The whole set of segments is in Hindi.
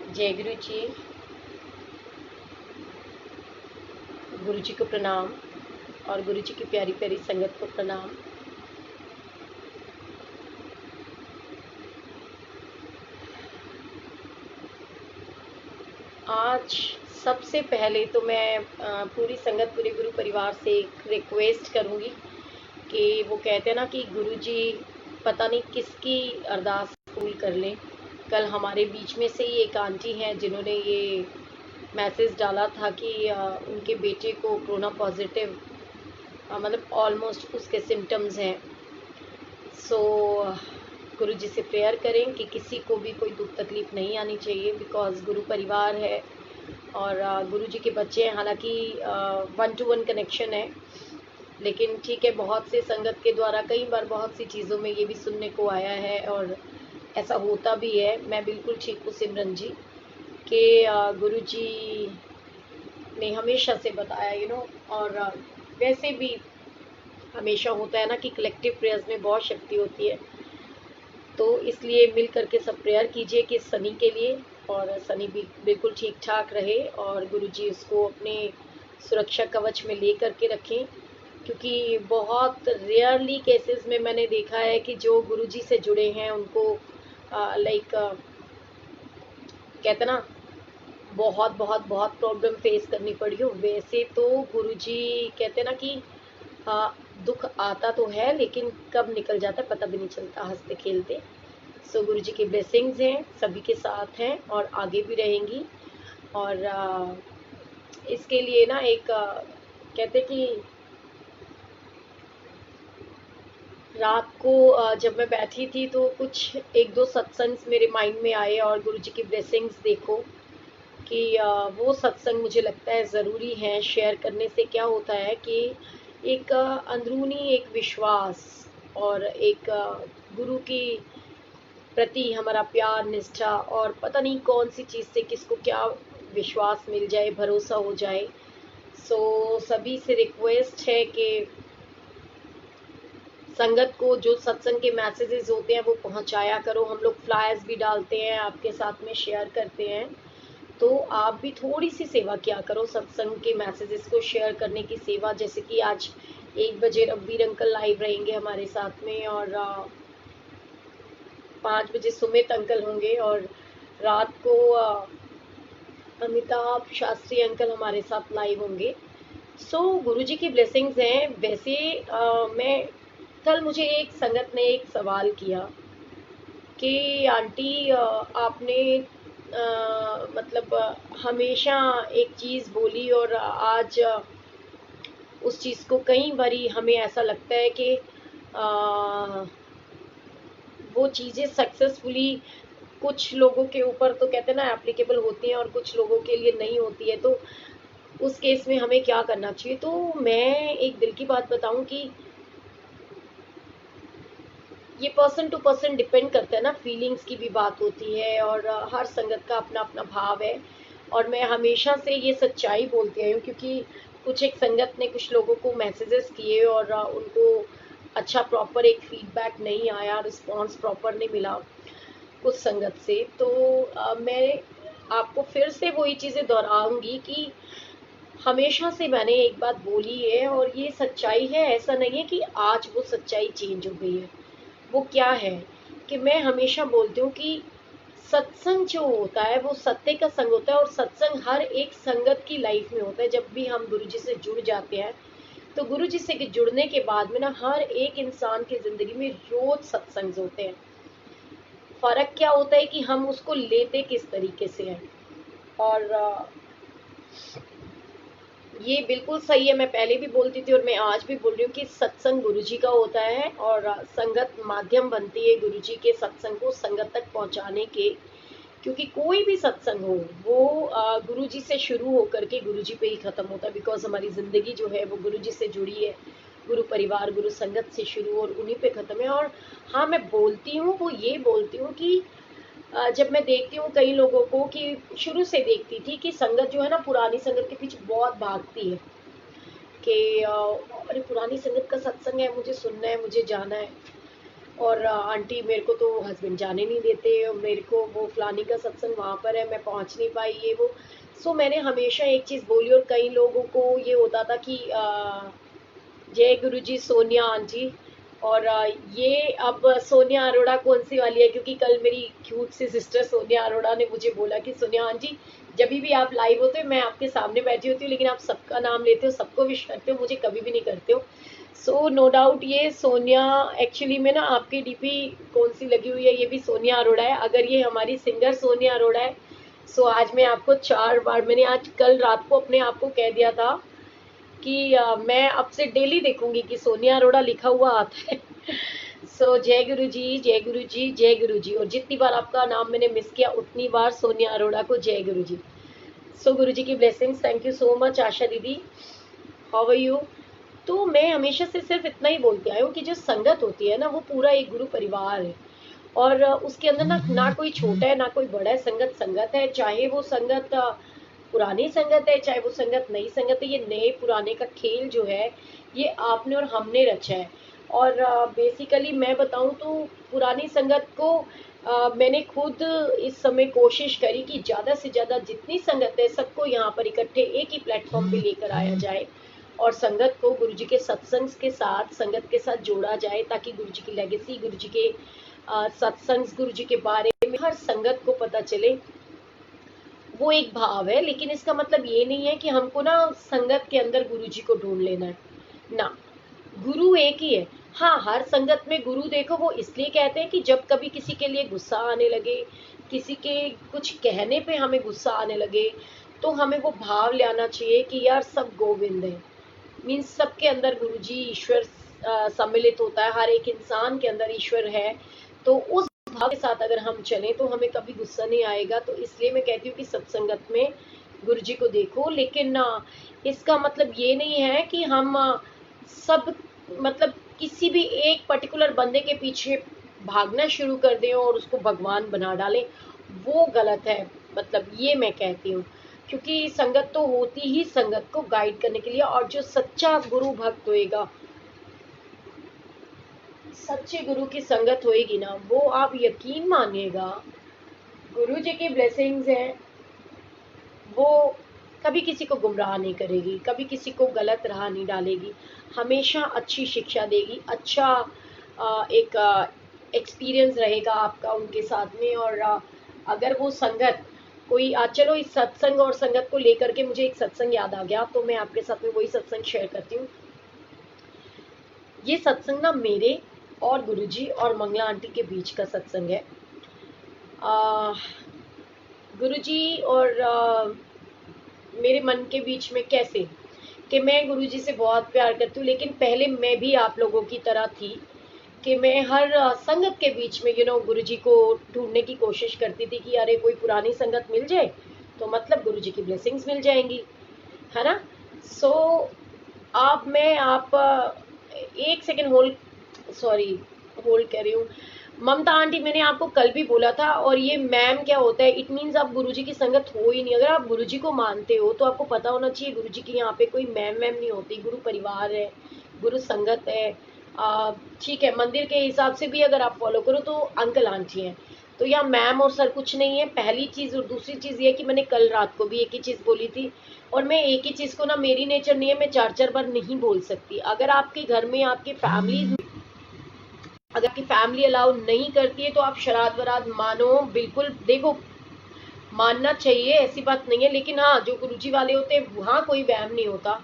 जय गुरु जी को प्रणाम और गुरु जी की प्यारी प्यारी संगत को प्रणाम। आज सबसे पहले तो मैं पूरी संगत पूरे गुरु परिवार से एक रिक्वेस्ट करूंगी कि वो कहते हैं ना कि गुरु जी पता नहीं किसकी अरदास कबूल कर लें। कल हमारे बीच में से ही एक आंटी हैं जिन्होंने ये मैसेज डाला था कि उनके बेटे को कोरोना पॉजिटिव मतलब ऑलमोस्ट उसके सिम्टम्स हैं। सो गुरु जी से प्रेयर करें कि किसी को भी कोई दुख तकलीफ नहीं आनी चाहिए, बिकॉज गुरु परिवार है और गुरु जी के बच्चे हैं। हालांकि 1-to-1 कनेक्शन है, लेकिन ठीक है, बहुत से संगत के द्वारा कई बार बहुत सी चीज़ों में ये भी सुनने को आया है और ऐसा होता भी है। मैं बिल्कुल ठीक हूँ सिमरन जी कि गुरु जी ने हमेशा से बताया और वैसे भी हमेशा होता है ना कि कलेक्टिव प्रेयर्स में बहुत शक्ति होती है। तो इसलिए मिल करके सब प्रेयर कीजिए कि सनी के लिए, और सनी भी बिल्कुल ठीक ठाक रहे और गुरुजी उसको अपने सुरक्षा कवच में ले करके रखें। क्योंकि बहुत रेयरली केसेस में मैंने देखा है कि जो गुरुजी से जुड़े हैं उनको लाइक कहते ना बहुत बहुत बहुत प्रॉब्लम फेस करनी पड़ी हो। वैसे तो गुरुजी कहते ना कि दुख आता तो है लेकिन कब निकल जाता है पता भी नहीं चलता हंसते खेलते। सो गुरु जी की ब्लेसिंग्स हैं, सभी के साथ हैं और आगे भी रहेंगी। और इसके लिए ना एक कहते कि रात को जब मैं बैठी थी तो कुछ एक दो सत्संग मेरे माइंड में आए और गुरु जी की ब्लेसिंग्स देखो कि वो सत्संग मुझे लगता है ज़रूरी है शेयर करने से। क्या होता है कि एक अंदरूनी एक विश्वास और एक गुरु की प्रति हमारा प्यार निष्ठा और पता नहीं कौन सी चीज़ से किसको क्या विश्वास मिल जाए, भरोसा हो जाए। सो सभी से रिक्वेस्ट है कि संगत को जो सत्संग के मैसेजेस होते हैं वो पहुंचाया करो। हम लोग फ्लायर्स भी डालते हैं, आपके साथ में शेयर करते हैं, तो आप भी थोड़ी सी सेवा किया करो सत्संग के मैसेजेस को शेयर करने की सेवा। जैसे कि आज 1 बजे रघुवीर अंकल लाइव रहेंगे हमारे साथ में और 5 बजे सुमित अंकल होंगे और रात को अमिताभ शास्त्री अंकल हमारे साथ लाइव होंगे। सो गुरुजी की ब्लेसिंग्स हैं। वैसे मैं कल मुझे एक संगत ने एक सवाल किया कि आंटी आपने मतलब हमेशा एक चीज़ बोली और आज उस चीज़ को कई बारी हमें ऐसा लगता है कि वो चीज़ें सक्सेसफुली कुछ लोगों के ऊपर तो कहते हैं ना एप्लीकेबल होती हैं और कुछ लोगों के लिए नहीं होती है। तो उस केस में हमें क्या करना चाहिए? तो मैं एक दिल की बात बताऊं कि ये पर्सन टू पर्सन डिपेंड करता है ना, फीलिंग्स की भी बात होती है और हर संगत का अपना अपना भाव है। और मैं हमेशा से ये सच्चाई बोलती आई हूँ क्योंकि कुछ एक संगत ने कुछ लोगों को मैसेजेस किए और उनको अच्छा प्रॉपर एक फीडबैक नहीं आया, रिस्पॉन्स प्रॉपर नहीं मिला कुछ संगत से। तो मैं आपको फिर से वही चीज़ें दोहराऊंगी कि हमेशा से मैंने एक बात बोली है और ये सच्चाई है। ऐसा नहीं है कि आज वो सच्चाई चेंज हो गई है। वो क्या है कि मैं हमेशा बोलती हूँ कि सत्संग जो होता है वो सत्य का संग होता है और सत्संग हर एक संगत की लाइफ में होता है। जब भी हम गुरु जी से जुड़ जाते हैं तो गुरु जी से जुड़ने के बाद में ना हर एक इंसान की जिंदगी में रोज सत्संग होते हैं। फर्क क्या होता है कि हम उसको लेते किस तरीके से हैं। और ये बिल्कुल सही है, मैं पहले भी बोलती थी और मैं आज भी बोल रही हूँ कि सत्संग गुरुजी का होता है और संगत माध्यम बनती है गुरुजी के सत्संग को संगत तक पहुँचाने के। क्योंकि कोई भी सत्संग हो वो गुरुजी से शुरू होकर के गुरुजी पे ही ख़त्म होता है, बिकॉज हमारी ज़िंदगी जो है वो गुरुजी से जुड़ी है, गुरु परिवार गुरु संगत से शुरू और उन्हीं पे ख़त्म है। और हाँ, मैं बोलती हूँ वो ये बोलती हूँ कि जब मैं देखती हूँ कई लोगों को कि शुरू से देखती थी कि संगत जो है ना पुरानी संगत के पीछे बहुत भागती है कि अरे पुरानी संगत का सत्संग है, मुझे सुनना है, मुझे जाना है। और आंटी मेरे को तो हस्बैंड जाने नहीं देते, और मेरे को वो फलानी का सत्संग वहाँ पर है, मैं पहुँच नहीं पाई, ये वो। सो मैंने हमेशा एक चीज़ बोली, और कई लोगों को ये होता था कि जय गुरु जी सोनिया आंटी। और ये अब सोनिया अरोड़ा कौन सी वाली है, क्योंकि कल मेरी क्यूट सी सिस्टर सोनिया अरोड़ा ने मुझे बोला कि सोनिया आंटी जब भी आप लाइव होते हो मैं आपके सामने बैठी होती हूँ, लेकिन आप सबका नाम लेते हो, सबको विश करते हो, मुझे कभी भी नहीं करते हो। सो नो डाउट ये सोनिया, एक्चुअली में ना आपकी डीपी कौन सी लगी हुई है, ये भी सोनिया अरोड़ा है। अगर ये हमारी सिंगर सोनिया अरोड़ा है, सो आज मैं आपको 4 बार, मैंने आज कल रात को अपने आप को कह दिया था कि मैं अब से डेली देखूंगी कि सोनिया अरोड़ा लिखा हुआ आता है। सो जय गुरु जी, जय गुरु जी, जय गुरु जी। और जितनी बार आपका नाम मैंने मिस किया उतनी बार सोनिया अरोड़ा को जय गुरु जी। सो गुरु जी की blessings, thank you so much. Asha दीदी, हाउ आर यू? तो मैं हमेशा से सिर्फ इतना ही बोलती आई हूँ कि जो संगत होती है ना, वो पूरा एक गुरु परिवार है। और उसके अंदर ना कोई छोटा है ना कोई बड़ा है, संगत संगत है। चाहे वो संगत पुरानी संगत है, चाहे वो संगत नई संगत है, ये नए पुराने का खेल जो है ये आपने और हमने रचा है। और बेसिकली मैं बताऊं तो पुरानी संगत को मैंने खुद इस समय कोशिश करी कि ज़्यादा से ज़्यादा जितनी संगत है सबको यहाँ पर इकट्ठे एक ही प्लेटफॉर्म पे लेकर आया जाए, और संगत को गुरुजी के सत्संग के साथ, संगत के साथ जोड़ा जाए, ताकि गुरुजी की लेगेसी, गुरुजी के सत्संग, गुरुजी के बारे में हर संगत को पता चले। वो एक भाव है, लेकिन इसका मतलब ये नहीं है कि हमको ना संगत के अंदर गुरुजी को ढूंढ लेना है ना। गुरु एक ही है। हाँ, हर संगत में गुरु देखो वो इसलिए कहते हैं कि जब कभी किसी के लिए गुस्सा आने लगे, किसी के कुछ कहने पे हमें गुस्सा आने लगे, तो हमें वो भाव ले आना चाहिए कि यार सब गोविंद है। मीन्स सबके अंदर गुरुजी ईश्वर सम्मिलित होता है, हर एक इंसान के अंदर ईश्वर है। तो उस भाव के साथ अगर हम चलें तो हमें कभी गुस्सा नहीं आएगा। तो इसलिए मैं कहती हूँ कि सत्संगत में गुरुजी को देखो, लेकिन इसका मतलब ये नहीं है कि हम सब मतलब किसी भी एक पर्टिकुलर बंदे के पीछे भागना शुरू कर दें और उसको भगवान बना डालें, वो गलत है। मतलब ये मैं कहती हूँ, क्योंकि संगत तो होती ही संगत को गाइड करने के लिए, और जो सच्चा गुरु भक्त होएगा, सच्चे गुरु की संगत होएगी ना, वो आप यकीन मानिएगा गुरु जी की ब्लेसिंग्स हैं, वो कभी किसी को गुमराह नहीं करेगी, कभी किसी को गलत राह नहीं डालेगी, हमेशा अच्छी शिक्षा देगी, अच्छा एक एक्सपीरियंस रहेगा आपका उनके साथ में। और अगर वो संगत कोई चलो इस सत्संग और संगत को लेकर के मुझे एक सत्संग याद आ गया, तो मैं आपके साथ में वही सत्संग शेयर करती हूँ। ये सत्संग ना मेरे और गुरुजी और मंगला आंटी के बीच का सत्संग है। गुरुजी और मेरे मन के बीच में कैसे कि मैं गुरुजी से बहुत प्यार करती हूँ, लेकिन पहले मैं भी आप लोगों की तरह थी कि मैं हर संगत के बीच में गुरुजी को ढूंढने की कोशिश करती थी कि अरे कोई पुरानी संगत मिल जाए तो मतलब गुरुजी की ब्लेसिंग्स मिल जाएंगी, है ना। सो आप एक सेकेंड होल्ड कर रही हूँ। ममता आंटी, मैंने आपको कल भी बोला था, और ये मैम क्या होता है, इट मीन्स आप गुरुजी की संगत हो ही नहीं। अगर आप गुरुजी को मानते हो तो आपको पता होना चाहिए गुरुजी की यहाँ पे कोई मैम नहीं होती, गुरु परिवार है, गुरु संगत है। ठीक है, मंदिर के हिसाब से भी अगर आप फॉलो करो तो अंकल आंटी हैं, तो यहाँ मैम और सर कुछ नहीं है, पहली चीज़। और दूसरी चीज़ ये कि मैंने कल रात को भी एक ही चीज़ बोली थी, और मैं एक ही चीज़ को ना, मेरी नेचर नहीं है, मैं 4-4 बार नहीं बोल सकती। अगर आपके घर में आपकी फैमिली अलाउ नहीं करती है तो आप शराध वराध मानो, बिल्कुल देखो मानना चाहिए, ऐसी बात नहीं है। लेकिन हाँ, जो गुरुजी वाले होते हैं वहाँ कोई वहम नहीं होता।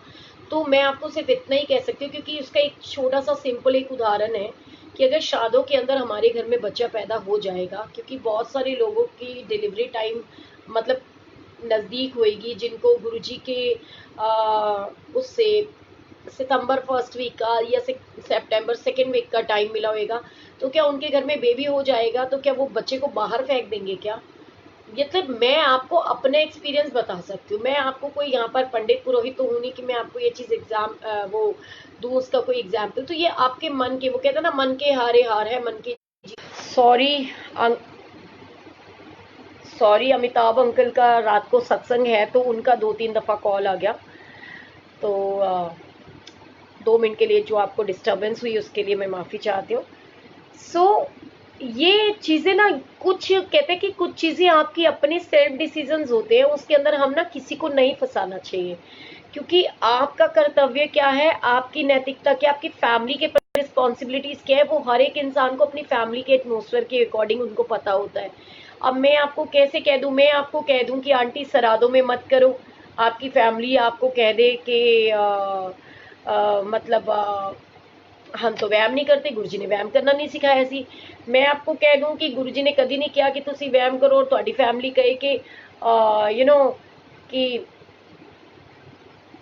तो मैं आपको सिर्फ इतना ही कह सकती हूँ, क्योंकि उसका एक छोटा सा सिंपल एक उदाहरण है कि अगर शादियों के अंदर हमारे घर में बच्चा पैदा हो जाएगा, क्योंकि बहुत सारे लोगों की डिलीवरी टाइम मतलब नज़दीक होएगी, जिनको गुरुजी के उससे सितंबर फर्स्ट वीक का या सितंबर सेकेंड वीक का टाइम मिला होएगा, तो क्या उनके घर में बेबी हो जाएगा तो क्या वो बच्चे को बाहर फेंक देंगे क्या? मतलब मैं आपको अपने एक्सपीरियंस बता सकती हूँ, मैं आपको कोई यहाँ पर पंडित पुरोहित तो हूँ नहीं कि मैं आपको ये चीज़ वो दूँ उसका कोई एग्जाम्पल। तो ये आपके मन के, वो कहते हैं ना, मन के हारे हार है, मन की। सॉरी अमिताभ अंकल का रात को सत्संग है तो उनका 2-3 दफ़ा कॉल आ गया, तो 2 मिनट के लिए जो आपको डिस्टर्बेंस हुई उसके लिए मैं माफ़ी चाहती हूँ। सो ये चीजें ना, कुछ कहते हैं कि कुछ चीजें आपकी अपने सेल्फ डिसीजंस होते हैं, उसके अंदर हम ना किसी को नहीं फंसाना चाहिए, क्योंकि आपका कर्तव्य क्या है, आपकी नैतिकता क्या, आपकी फैमिली के रिस्पॉन्सिबिलिटीज क्या है, वो हर एक इंसान को अपनी फैमिली के एटमोसफेयर के अकॉर्डिंग उनको पता होता है। अब मैं आपको कैसे कह दूं, मैं आपको कह दूं कि आंटी सरादों में मत करो, आपकी फैमिली आपको कह दे कि मतलब हम तो व्यायाम नहीं करते, गुरुजी ने व्यायाम करना नहीं सिखाया सी। मैं आपको कह दूं कि गुरुजी ने कभी नहीं किया कि तुसी व्यायाम करो और ਤੁਹਾਡੀ फैमिली कहे कि यू नो कि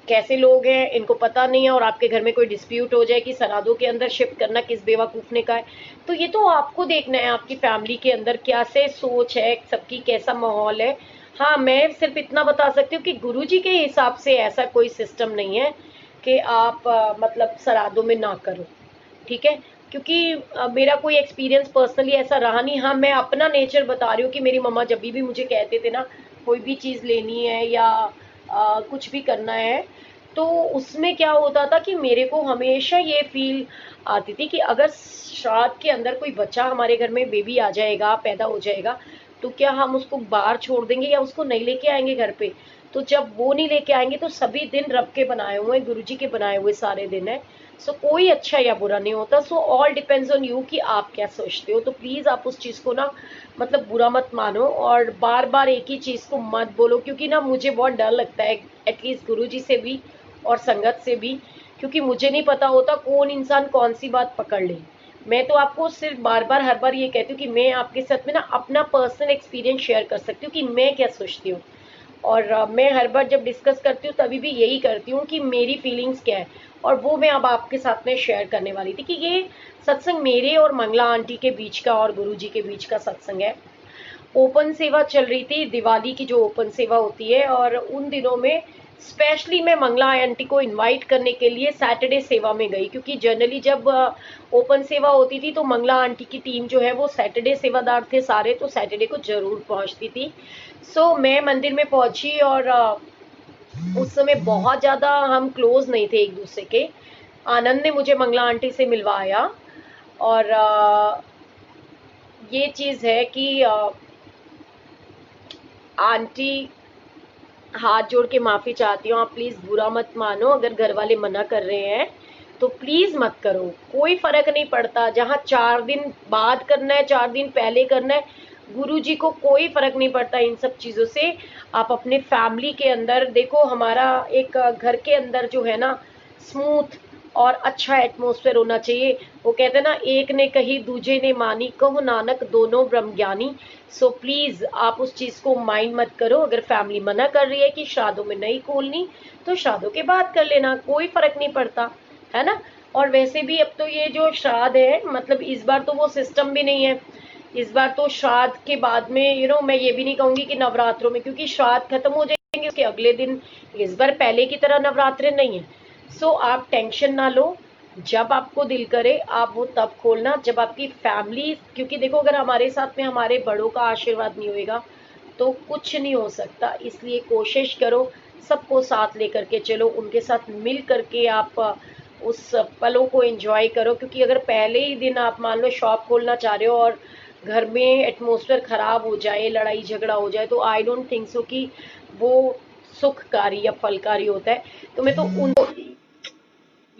कैसे लोग हैं, इनको पता नहीं है, और आपके घर में कोई डिस्प्यूट हो जाए कि सरादों के अंदर शिफ्ट करना किस बेवकूफ ने कहा है। तो ये तो आपको देखना है आपकी फैमिली के अंदर क्या से सोच है, सबकी कैसा माहौल है। हाँ, मैं सिर्फ इतना बता सकती हूँ कि गुरुजी के हिसाब से ऐसा कोई सिस्टम नहीं है कि आप मतलब सरादों में ना करो, ठीक है। क्योंकि मेरा कोई एक्सपीरियंस पर्सनली ऐसा रहा नहीं। हाँ, मैं अपना नेचर बता रही हूँ कि मेरी मम्मा जब भी मुझे कहते थे ना कोई भी चीज़ लेनी है या कुछ भी करना है, तो उसमें क्या होता था कि मेरे को हमेशा ये फील आती थी कि अगर श्राद्ध के अंदर कोई बच्चा हमारे घर में बेबी आ जाएगा, पैदा हो जाएगा, तो क्या हम उसको बाहर छोड़ देंगे या उसको नहीं लेके आएंगे घर पे। तो जब वो नहीं लेके आएंगे तो सभी दिन रब के बनाए हुए, गुरुजी के बनाए हुए सारे दिन है। सो कोई अच्छा या बुरा नहीं होता। So all depends on you कि आप क्या सोचते हो। तो प्लीज आप उस चीज को ना मतलब बुरा मत मानो और बार बार एक ही चीज को मत बोलो, क्योंकि ना मुझे बहुत डर लगता है एटलीस्ट गुरुजी से भी और संगत से भी, क्योंकि मुझे नहीं पता होता कौन इंसान कौन सी बात पकड़ ले। मैं तो आपको सिर्फ बार बार हर बार ये कहती हूँ कि मैं आपके साथ में ना अपना पर्सनल एक्सपीरियंस शेयर कर सकती हूँ कि मैं क्या सोचती हूँ। और मैं हर बार जब डिस्कस करती हूँ तभी भी यही करती हूँ कि मेरी फीलिंग्स क्या है, और वो मैं अब आपके साथ में शेयर करने वाली थी कि ये सत्संग मेरे और मंगला आंटी के बीच का और गुरुजी के बीच का सत्संग है। ओपन सेवा चल रही थी, दिवाली की जो ओपन सेवा होती है, और उन दिनों में स्पेशली मैं मंगला आंटी को इनवाइट करने के लिए सैटरडे सेवा में गई, क्योंकि जनरली जब ओपन सेवा होती थी तो मंगला आंटी की टीम जो है वो सैटरडे सेवादार थे सारे, तो सैटरडे को जरूर पहुंचती थी। सो मैं मंदिर में पहुंची और उस समय बहुत ज्यादा हम क्लोज नहीं थे एक दूसरे के। आनंद ने मुझे मंगला आंटी से मिलवाया, और ये चीज है कि आंटी हाथ जोड़ के माफी चाहती हूँ, आप प्लीज बुरा मत मानो, अगर घर वाले मना कर रहे हैं तो प्लीज मत करो, कोई फर्क नहीं पड़ता। जहाँ 4 दिन बाद करना है, 4 दिन पहले करना है, गुरु जी को कोई फर्क नहीं पड़ता इन सब चीजों से। आप अपने फैमिली के अंदर देखो, हमारा एक घर के अंदर जो है ना स्मूथ और अच्छा एटमोसफेयर होना चाहिए। वो कहते हैं ना, एक ने कही दूजे ने मानी, कहो नानक दोनों ब्रह्म ज्ञानी। सो प्लीज आप उस चीज को माइंड मत करो। अगर फैमिली मना कर रही है कि श्राद्धों में नहीं खोलनी, तो श्राद्धों के बाद कर लेना, कोई फर्क नहीं पड़ता, है ना। और वैसे भी अब तो ये जो श्राद्ध है, मतलब इस बार तो वो सिस्टम भी नहीं है। इस बार तो श्राद्ध के बाद में मैं ये भी नहीं कहूंगी कि नवरात्रों में, क्योंकि श्राद्ध खत्म हो जाएंगे उसके अगले दिन, इस बार पहले की तरह नवरात्रे नहीं है। सो आप टेंशन ना लो, जब आपको दिल करे आप वो तब खोलना, जब आपकी फैमिली, क्योंकि देखो अगर हमारे साथ में हमारे बड़ों का आशीर्वाद नहीं होएगा तो कुछ नहीं हो सकता। इसलिए कोशिश करो सबको साथ लेकर के चलो, उनके साथ मिल करके आप उस पलों को एंजॉय करो। क्योंकि अगर पहले ही दिन आप मान लो शॉप खोलना चाह रहे हो और घर में एटमोसफेयर खराब हो जाए, लड़ाई झगड़ा हो जाए, तो आई डोंट थिंक सो कि वो सुखकारी या फलकारी होता है। तो मैं तो उन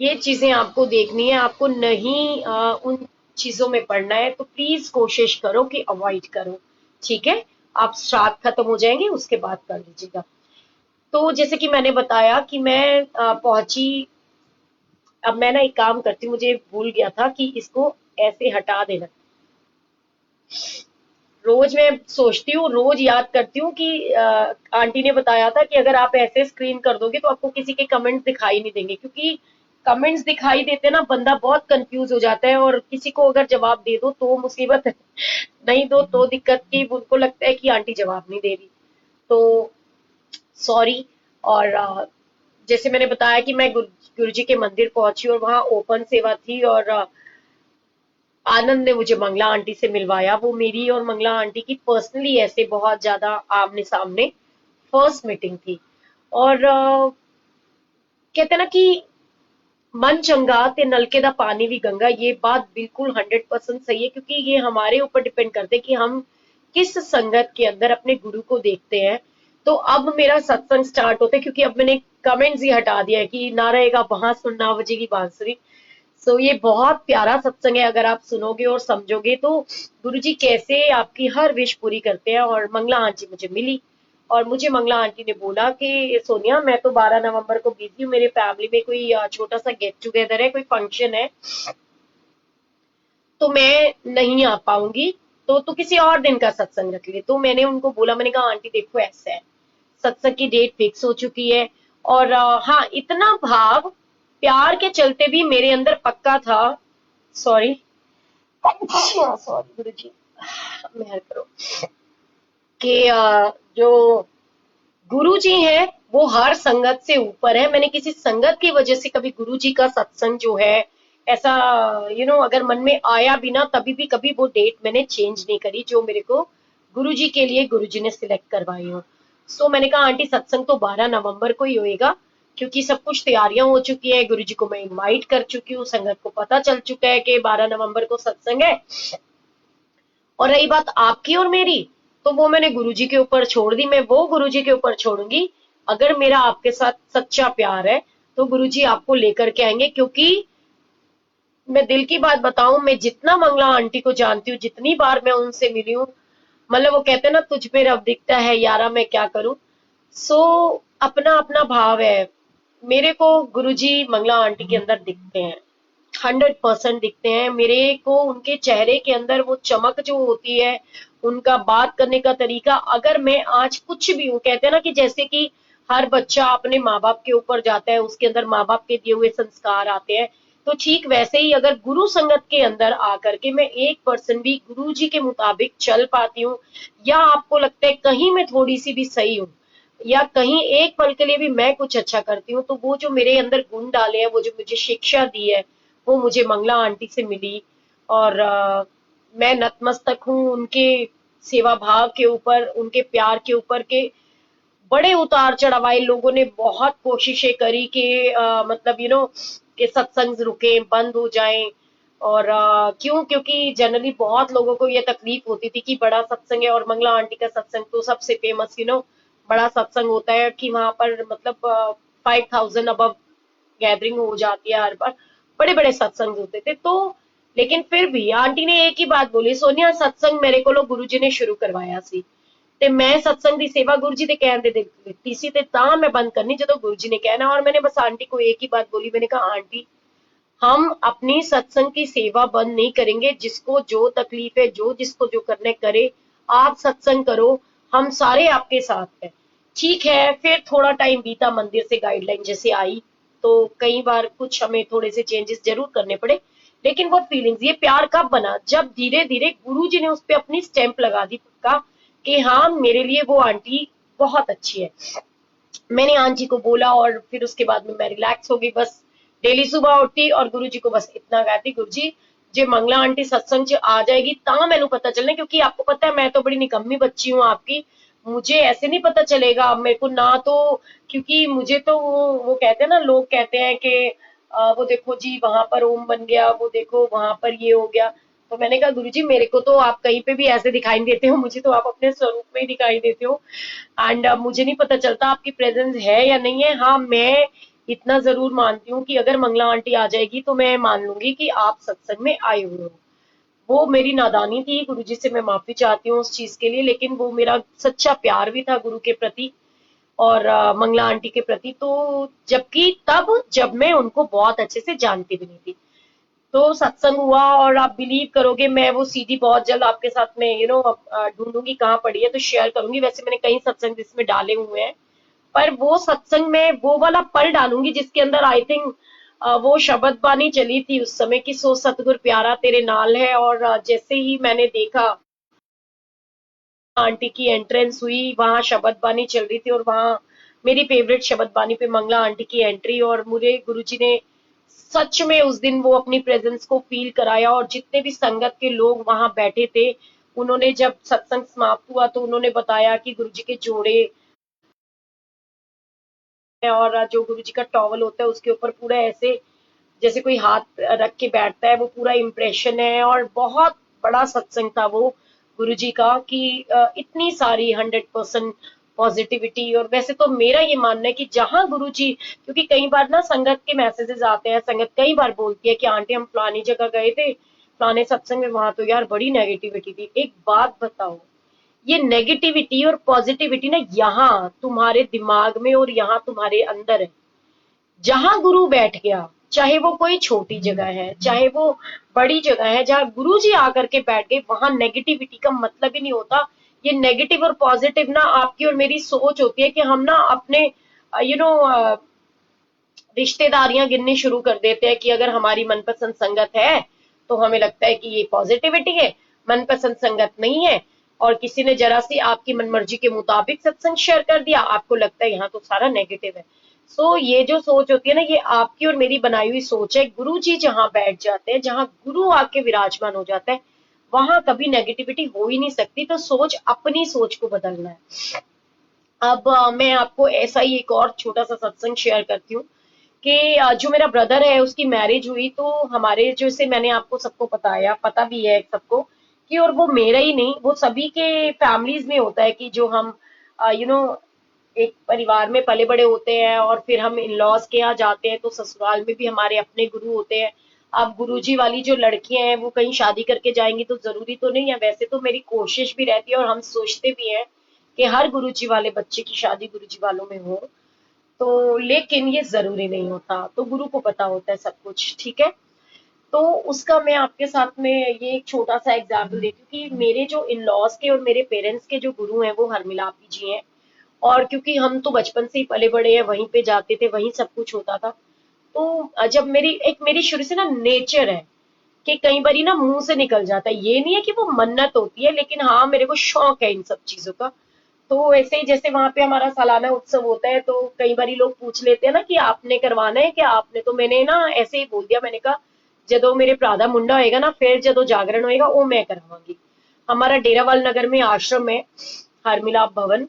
ये चीजें आपको देखनी है, आपको नहीं उन चीजों में पड़ना है, तो प्लीज कोशिश करो कि अवॉइड करो, ठीक है। आप श्राद्ध खत्म हो जाएंगे उसके बाद कर लीजिएगा। तो जैसे कि मैंने बताया कि मैं पहुंची। अब मैं ना एक काम करती हूँ, मुझे भूल गया था कि इसको ऐसे हटा देना। रोज मैं सोचती हूँ, रोज याद करती हूँ कि आंटी ने बताया था कि अगर आप ऐसे स्क्रीन कर दोगे तो आपको किसी के कमेंट्स दिखाई नहीं देंगे, क्योंकि कमेंट्स दिखाई देते ना बंदा बहुत कंफ्यूज हो जाता है, और किसी को अगर जवाब दे दो तो मुसीबत है, नहीं दो तो दिक्कत की, उनको लगता है कि आंटी जवाब नहीं दे रही। तो सॉरी। और जैसे मैंने बताया कि मैं गुरु जी के मंदिर पहुंची और वहां ओपन सेवा थी, और आनंद ने मुझे मंगला आंटी से मिलवाया। वो मेरी और मंगला आंटी की पर्सनली ऐसे बहुत ज्यादा आमने सामने फर्स्ट मीटिंग थी। और कहते हैं ना कि मन चंगा ते नलके दा पानी भी गंगा, ये बात बिल्कुल 100% सही है, क्योंकि ये हमारे ऊपर डिपेंड करते हैं कि हम किस संगत के अंदर अपने गुरु को देखते हैं। तो अब मेरा सत्संग स्टार्ट होता है, क्योंकि अब मैंने कमेंट्स ही हटा दिया है कि ना रहेगा वहां सुन ना बजेगी बांसुरी। सो ये बहुत प्यारा सत्संग है, अगर आप सुनोगे और समझोगे तो गुरु जी कैसे आपकी हर विश पूरी करते हैं। और मंगला आंटी मुझे मिली, और मुझे मंगला आंटी ने बोला कि सोनिया, मैं तो 12 नवंबर को बिजी हूँ, मेरे फैमिली में कोई छोटा सा गेट टुगेदर है, कोई फंक्शन है, तो मैं नहीं आ पाऊंगी, तो तू किसी और दिन का सत्संग रख ले। तो मैंने उनको बोला, मैंने कहा आंटी देखो ऐसा है, सत्संग की डेट फिक्स हो चुकी है। और हाँ, इतना भाव प्यार के चलते भी मेरे अंदर पक्का था। सॉरी, सॉरी गुरु जी, मेहर करो कि जो गुरु जी हैं वो हर संगत से ऊपर है। मैंने किसी संगत की वजह से कभी गुरु जी का सत्संग जो है ऐसा अगर मन में आया भी ना, तभी भी कभी वो डेट मैंने चेंज नहीं करी जो मेरे को गुरु जी के लिए गुरु जी ने सिलेक्ट करवाई हो। सो मैंने कहा आंटी सत्संग तो 12 नवंबर को ही होएगा, क्योंकि सब कुछ तैयारियां हो चुकी है, गुरु जी को मैं इनवाइट कर चुकी हूँ, संगत को पता चल चुका है कि 12 नवंबर को सत्संग है। और रही बात आपकी और मेरी, तो वो मैंने गुरुजी के ऊपर छोड़ दी, मैं वो गुरुजी के ऊपर छोड़ूंगी। अगर मेरा आपके साथ सच्चा प्यार है तो गुरुजी आपको लेकर के आएंगे, क्योंकि मैं दिल की बात बताऊं, मैं जितना मंगला आंटी को जानती हूँ, जितनी बार मैं उनसे मिली हूँ, मतलब वो कहते हैं ना, तुझ पे रब दिखता है यारा मैं क्या करूं। सो अपना अपना भाव है। मेरे को गुरुजी मंगला आंटी के अंदर दिखते हैं, 100% दिखते हैं मेरे को। उनके चेहरे के अंदर वो चमक जो होती है, उनका बात करने का तरीका, अगर मैं आज कुछ भी हूँ, कहते हैं ना कि जैसे कि हर बच्चा अपने माँ बाप के ऊपर जाता है, उसके अंदर माँ बाप के दिए हुए संस्कार आते हैं, तो ठीक वैसे ही अगर गुरु संगत के अंदर आकर के मैं 1% भी गुरु जी के मुताबिक चल पाती हूँ, या आपको लगता है कहीं मैं थोड़ी सी भी सही हूँ, या कहीं एक पल के लिए भी मैं कुछ अच्छा करती हूँ, तो वो जो मेरे अंदर गुण डाले हैं, वो जो मुझे शिक्षा दी है, वो मुझे मंगला आंटी से मिली। और मैं नतमस्तक हूँ उनके सेवा भाव के ऊपर, उनके प्यार के ऊपर के बड़े उतार चढ़ाव आए। लोगों ने बहुत कोशिशें करी कि मतलब कि सत्संग रुके, बंद हो जाएं। और क्यों, क्योंकि जनरली बहुत लोगों को ये तकलीफ होती थी कि बड़ा सत्संग है, और मंगला आंटी का सत्संग तो सबसे फेमस बड़ा सत्संग होता है कि वहां पर मतलब 5,000 अबव गैदरिंग हो जाती है हर बार, बड़े बड़े सत्संग होते थे। तो लेकिन फिर भी आंटी ने एक ही बात बोली, सोनिया सत्संग मेरे को गुरु जी ने शुरू करवाया सी, ਤੇ ਮੈਂ सत्संग की सेवा गुरु जी के कहने दे ਦਿੱਤੀ ਸੀ, ਤੇ ਤਾਂ मैं बंद करनी ਜਦੋਂ गुरु जी ने कहना। और मैंने बस आंटी को एक ही बात बोली, मैंने कहा आंटी हम अपनी सत्संग की सेवा बंद नहीं करेंगे, जिसको जो तकलीफ है, जो जिसको जो करने करे, आप सत्संग करो, हम सारे आपके साथ हैं। ठीक है, फिर थोड़ा टाइम बीता, मंदिर से गाइडलाइन जैसे आई, तो कई बार कुछ हमें थोड़े से चेंजेस जरूर करने पड़े, लेकिन वो फीलिंग्स, ये प्यार कब बना, जब धीरे धीरे गुरु जी ने उस पर अपनी स्टैंप लगा दी पक्का, कि हाँ मेरे लिए वो आंटी बहुत अच्छी है। मैंने आंटी को बोला, और फिर उसके बाद में मैं रिलैक्स हो गई। बस डेली सुबह उठी और गुरु जी को बस इतना कहती, गुरु जी जे मंगला आंटी सत्संग च आ जाएगी ता मैनू पता चलना, क्योंकि आपको पता है मैं तो बड़ी निकम्मी बच्ची हूँ आपकी, मुझे ऐसे नहीं पता चलेगा मेरे को ना, तो क्योंकि मुझे तो वो कहते हैं ना, लोग कहते हैं कि वो देखो जी वहां पर ओम बन गया, वो देखो वहां पर ये हो गया। तो मैंने कहा गुरु जी मेरे को तो आप कहीं पे भी ऐसे दिखाई नहीं देते हो, मुझे तो आप अपने स्वरूप में ही दिखाई देते हो। एंड मुझे नहीं पता चलता आपकी प्रेजेंस है या नहीं है। हाँ, मैं इतना जरूर मानती हूँ कि अगर मंगला आंटी आ जाएगी तो मैं मान लूंगी कि आप सत्संग में आए हुए हो। वो मेरी नादानी थी, गुरुजी से मैं माफी चाहती हूँ उस चीज के लिए, लेकिन वो मेरा सच्चा प्यार भी था गुरु के प्रति, और मंगला आंटी के प्रति। तो जबकि तब जब मैं उनको बहुत अच्छे से जानती भी नहीं थी, तो सत्संग हुआ, और आप बिलीव करोगे मैं वो सीडी बहुत जल्द आपके साथ में ढूंढूंगी कहाँ पड़ी है तो शेयर करूंगी। वैसे मैंने कई सत्संग इसमें डाले हुए हैं, पर वो सत्संग में वो वाला पल डालूंगी जिसके अंदर आई थिंक वो शब्द बानी चली थी उस समय की, सो सतगुर प्यारा तेरे नाल है। और जैसे ही मैंने देखा आंटी की एंट्रेंस हुई, वहां शब्द बानी चल रही थी, और वहां मेरी फेवरेट शब्द बानी पे मंगला आंटी की एंट्री, और मुझे गुरुजी ने सच में उस दिन वो अपनी प्रेजेंस को फील कराया। और जितने भी संगत के लोग वहां बैठे थे, उन्होंने जब सत्संग समाप्त हुआ तो उन्होंने बताया कि गुरुजी के जोड़े और जो गुरुजी का टॉवल होता है उसके ऊपर पूरा ऐसे जैसे कोई हाथ रख के बैठता है, वो पूरा इम्प्रेशन है। और बहुत बड़ा सत्संग था वो गुरुजी का, कि इतनी सारी 100% पॉजिटिविटी। और वैसे तो मेरा ये मानना है कि जहां गुरुजी, क्योंकि कई बार ना संगत के मैसेजेस आते हैं, संगत कई बार बोलती है कि आंटी हम फलानी जगह गए थे, फलाने सत्संग में, वहां तो यार बड़ी नेगेटिविटी थी। एक बात बताओ, ये नेगेटिविटी और पॉजिटिविटी ना यहाँ तुम्हारे दिमाग में और यहाँ तुम्हारे अंदर है। जहां गुरु बैठ गया, चाहे वो कोई छोटी जगह है चाहे वो बड़ी जगह है, जहां गुरु जी आकर के बैठ गए, वहां नेगेटिविटी का मतलब ही नहीं होता। ये नेगेटिव और पॉजिटिव ना आपकी और मेरी सोच होती है कि हम ना अपने यू नो रिश्तेदारियां गिननी शुरू कर देते हैं कि अगर हमारी मनपसंद संगत है तो हमें लगता है कि ये पॉजिटिविटी है, मनपसंद संगत नहीं है, और किसी ने जरा सी आपकी मनमर्जी के मुताबिक सत्संग शेयर कर दिया, आपको लगता है यहाँ तो सारा नेगेटिव है। सो ये जो सोच होती है ना, ये आपकी और मेरी बनाई हुई सोच है। गुरु जी जहां बैठ जाते हैं, जहां गुरु आके विराजमान हो जाता है, वहां कभी नेगेटिविटी हो ही नहीं सकती। तो सोच, अपनी सोच को बदलना है। अब मैं आपको ऐसा ही एक और छोटा सा सत्संग शेयर करती हूँ कि जो मेरा ब्रदर है उसकी मैरिज हुई, तो हमारे जैसे मैंने आपको सबको बताया, पता भी है सबको कि, और वो मेरा ही नहीं, वो सभी के फैमिलीज में होता है कि जो हम यू नो एक परिवार में पले बड़े होते हैं और फिर हम इन लॉज के यहाँ जाते हैं, तो ससुराल में भी हमारे अपने गुरु होते हैं। अब गुरुजी वाली जो लड़कियां हैं वो कहीं शादी करके जाएंगी तो जरूरी तो नहीं है, वैसे तो मेरी कोशिश भी रहती है और हम सोचते भी हैं कि हर गुरुजी वाले बच्चे की शादी गुरुजी वालों में हो। तो लेकिन ये जरूरी नहीं होता, तो गुरु को पता होता है सब कुछ, ठीक है। तो उसका मैं आपके साथ में ये एक छोटा सा एग्जाम्पल देती हूँ कि मेरे जो इन लॉज के और मेरे पेरेंट्स के जो गुरु हैं वो हरमिलापी जी हैं। और क्योंकि हम तो बचपन से ही पले बड़े हैं, वहीं पे जाते थे, वहीं सब कुछ होता था। तो जब मेरी शुरू से ना नेचर है कि कई बारी ना मुंह से निकल जाता है, ये नहीं है कि वो मन्नत होती है, लेकिन हाँ मेरे को शौक है इन सब चीजों का। तो वैसे ही जैसे वहां पे हमारा सालाना उत्सव होता है, तो कई बारी लोग पूछ लेते हैं ना कि आपने करवाना है क्या आपने, तो मैंने ना ऐसे ही बोल दिया, मैंने कहा जदों मेरे भरा दा मुंडा होएगा ना, फिर जदों जागरण होएगा वो मैं करवाऊंगी। हमारा डेरावाल नगर में आश्रम है, हर मिलाप भवन।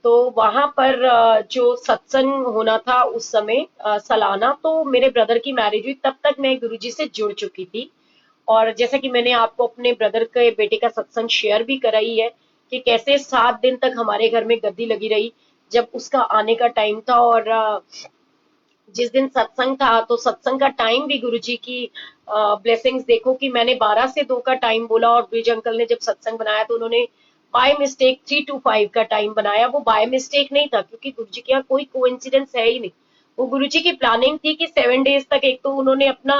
तो वहां पर जो सत्संग होना था उस समय सालाना, तो मेरे ब्रदर की मैरिज हुई, तब तक मैं गुरुजी से जुड़ चुकी थी। और जैसा कि मैंने आपको अपने ब्रदर के बेटे का सत्संग शेयर भी कराई है कि कैसे 7 दिन तक हमारे घर में गद्दी लगी रही जब उसका आने का टाइम था। और जिस दिन सत्संग था, तो सत्संग का टाइम भी गुरुजी की ब्लेसिंग्स देखो कि मैंने 12 से 2 का टाइम बोला, और ब्रिज अंकल ने जब सत्संग बनाया तो उन्होंने बाय मिस्टेक 3 to 5 का टाइम बनाया। वो बाय मिस्टेक नहीं था, क्योंकि गुरुजी के यहाँ कोई कोइंसिडेंस है ही नहीं। वो गुरुजी की प्लानिंग थी कि 7 डेज तक एक तो उन्होंने अपना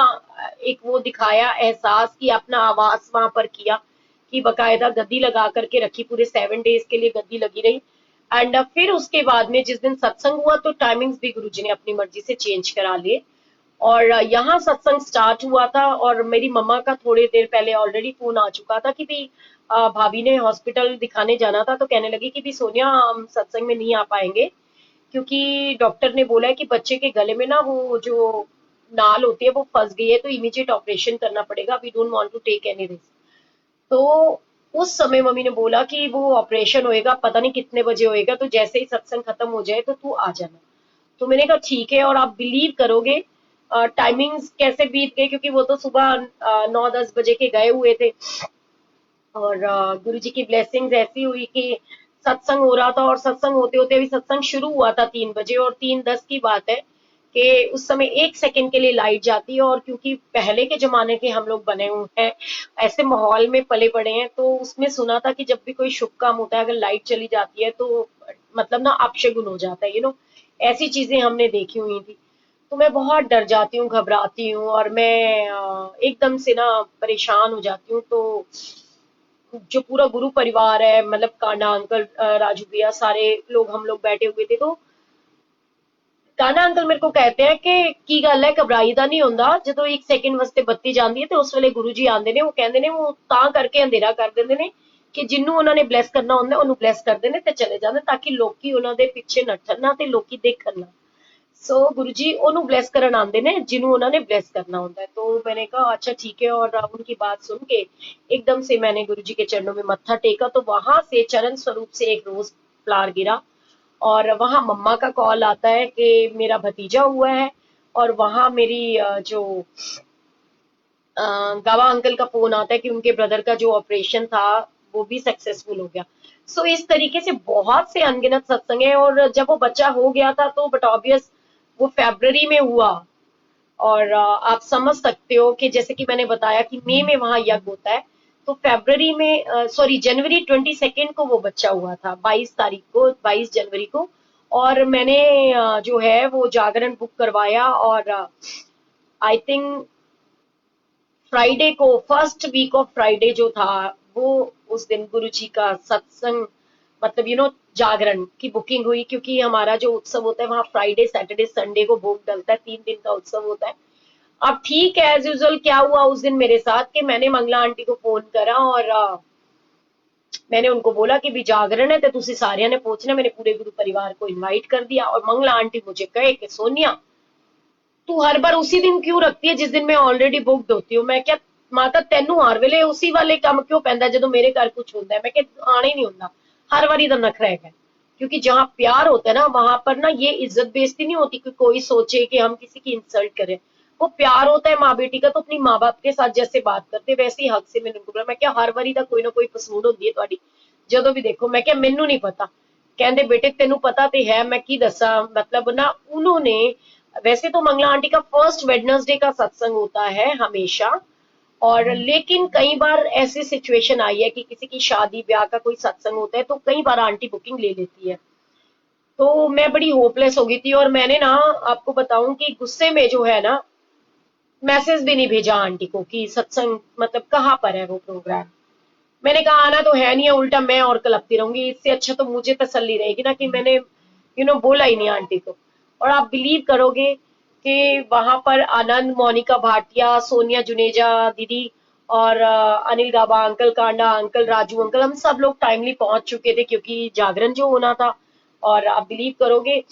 एक वो दिखाया एहसास कि अपना आवास वहां पर किया कि बकायदा गद्दी लगा करके रखी, पूरे 7 डेज के लिए गद्दी लगी रही। एंड फिर उसके बाद में जिस दिन सत्संग हुआ, तो टाइमिंग्स भी गुरुजी ने अपनी मर्जी से चेंज करा लिए। और यहाँ सत्संग स्टार्ट हुआ था, और मेरी मम्मा का थोड़ी देर पहले ऑलरेडी फोन आ चुका था कि भी भाभी ने हॉस्पिटल दिखाने जाना था, तो कहने लगी कि भी सोनिया हम सत्संग में नहीं आ पाएंगे, क्योंकि डॉक्टर ने बोला है कि बच्चे के गले में ना वो जो नाल होती है वो फंस गई है, तो इमीडिएट ऑपरेशन करना पड़ेगा, we don't want to take any risk. तो उस समय मम्मी ने बोला कि वो ऑपरेशन होएगा, पता नहीं कितने बजे होएगा, तो जैसे ही सत्संग खत्म हो जाए तो तू आ जाना। तो मैंने कहा ठीक है। और आप बिलीव करोगे टाइमिंग्स कैसे बीत गए, क्योंकि वो तो सुबह 9-10 बजे के गए हुए थे। और गुरु जी की ब्लेसिंग्स ऐसी हुई कि सत्संग हो रहा था, और सत्संग होते होते अभी सत्संग शुरू हुआ था 3 बजे, और 3:10 की बात है कि उस समय 1 सेकंड के लिए लाइट जाती है। और क्योंकि पहले के जमाने के हम लोग बने हुए हैं, ऐसे माहौल में पले बड़े हैं, तो उसमें सुना था कि जब भी कोई शुभ काम होता है, अगर लाइट चली जाती है तो मतलब ना अपशगुन हो जाता है, ऐसी चीजें हमने देखी हुई थी। तो मैं बहुत डर जाती हूँ, घबराती हूँ, और मैं एकदम से ना परेशान हो जाती हूँ। तो जो पूरा गुरु परिवार है, मतलब कान्हा अंकल, राजू भैया, सारे लोग हम लोग बैठे हुए थे। तो कान्हा अंकल मेरे को कहते हैं कि की गल है, घबराई दा नहीं होंदा, ਜਦੋਂ 1 सेकंड वास्ते ਬੱਤੀ ਜਾਂਦੀ है तो उस ਵੇਲੇ गुरु जी आंदे ने, वो कहंदे ने, वो ਤਾਂ करके अंधेरा कर ਦਿੰਦੇ ਨੇ ਕਿ ਜਿਹਨੂੰ ਉਹਨਾਂ ਨੇ ਬਲੈਸ ਕਰਨਾ ਹੁੰਦਾ ਉਹਨੂੰ ਬਲੈਸ ਕਰਦੇ ਨੇ ਤੇ ਚਲੇ ਜਾਂਦੇ, ਤਾਂ ਕਿ ਲੋਕੀ ਉਹਨਾਂ ਦੇ ਪਿੱਛੇ ਨੱਠਣ ਨਾ ਤੇ ਲੋਕੀ ਦੇਖਣ ਨਾ। सो गुरु जी ओनू ब्लेस करन आंदे ने जिन्हों उन्होंने ब्लेस करना होता है। तो मैंने कहा अच्छा ठीक है, और उनकी बात सुन के एकदम से मैंने गुरु जी के चरणों में मत्था टेका, तो वहां से चरण स्वरूप से एक रोज फ्लावर गिरा। और वहां मम्मा का कॉल आता है कि मेरा भतीजा हुआ है, और वहां मेरी जो गावा अंकल का फोन आता है कि उनके ब्रदर का जो ऑपरेशन था वो भी सक्सेसफुल हो गया। सो इस तरीके से बहुत से अनगिनत सत्संग है। और जब वो बच्चा हो गया था तो बट ऑब्वियस वो फेब्रवरी में हुआ। और आप समझ सकते हो कि जैसे कि मैंने बताया कि मई में वहां यज्ञ होता है, तो फेब्रवरी में सॉरी जनवरी 22 को वो बच्चा हुआ था, 22 तारीख को, 22 जनवरी को। और मैंने जो है वो जागरण बुक करवाया। और आई थिंक फ्राइडे को, फर्स्ट वीक ऑफ फ्राइडे जो था, वो उस दिन गुरु जी का सत्संग, मतलब जागरण की बुकिंग हुई। क्योंकि हमारा जो उत्सव होता है वहां फ्राइडे सैटरडे संडे को भोग डलता है, 3 दिन का उत्सव होता है। अब ठीक है, एज यूजुअल क्या हुआ उस दिन मेरे साथ कि मैंने मंगला आंटी को फोन करा और मैंने उनको बोला कि भी जागरण है तो तुसी सारिया ने पहुंचना। मैंने पूरे गुरु परिवार को इनवाइट कर दिया। और मंगला आंटी मुझे कहे कि सोनिया, तू हर बार उसी दिन क्यों रखती है जिस दिन मैं ऑलरेडी बुक्ड होती हूँ। मैं क्या माता, तेनू हर वेले उसी वाले काम क्यों पैंदा जो मेरे घर कुछ होता है। मैं क्या आना ही नहीं होता, हर बारी तो नखरा है। क्योंकि जहां प्यार होता है ना वहां पर ना ये इज्जत बेइज्जती नहीं होती कि कोई सोचे कि हम किसी की इंसल्ट करें। वो प्यार होता है माँ बेटी का, तो अपनी माँ बाप के साथ जैसे बात करते वैसे ही हक से मैंने उनको बोला। मैं क्या हर बारी का कोई ना कोई कसूर होती है ਤੁਹਾਡੀ, ਜਦੋਂ भी देखो। मैं क्या मैनू नहीं पता। कहते बेटे तेनू पता तो है, मैं की दसा। मतलब ना उन्होंने, वैसे तो मंगला आंटी का फर्स्ट वेडनेसडे का सत्संग होता है हमेशा। और लेकिन कई बार ऐसी सिचुएशन आई है कि किसी की शादी ब्याह का कोई सत्संग होता है तो कई बार आंटी बुकिंग ले लेती है। तो मैं बड़ी होपलेस हो गई थी और मैंने ना, आपको बताऊं कि गुस्से में जो है ना, मैसेज भी नहीं भेजा आंटी को कि सत्संग मतलब कहाँ पर है वो प्रोग्राम। मैंने कहा आना तो है नहीं है, उल्टा मैं और कलपती रहूंगी। इससे अच्छा तो मुझे तसल्ली रहेगी ना कि मैंने बोला ही नहीं आंटी को। और आप बिलीव करोगे कि वहां पर आनंद, मोनिका भाटिया, सोनिया जुनेजा दीदी और Anil Gaba uncle, Kanda uncle, Raju uncle, हम सब लोग टाइमली पहुंच चुके थे क्योंकि जागरण जो होना था। और आप बिलीव करोगे,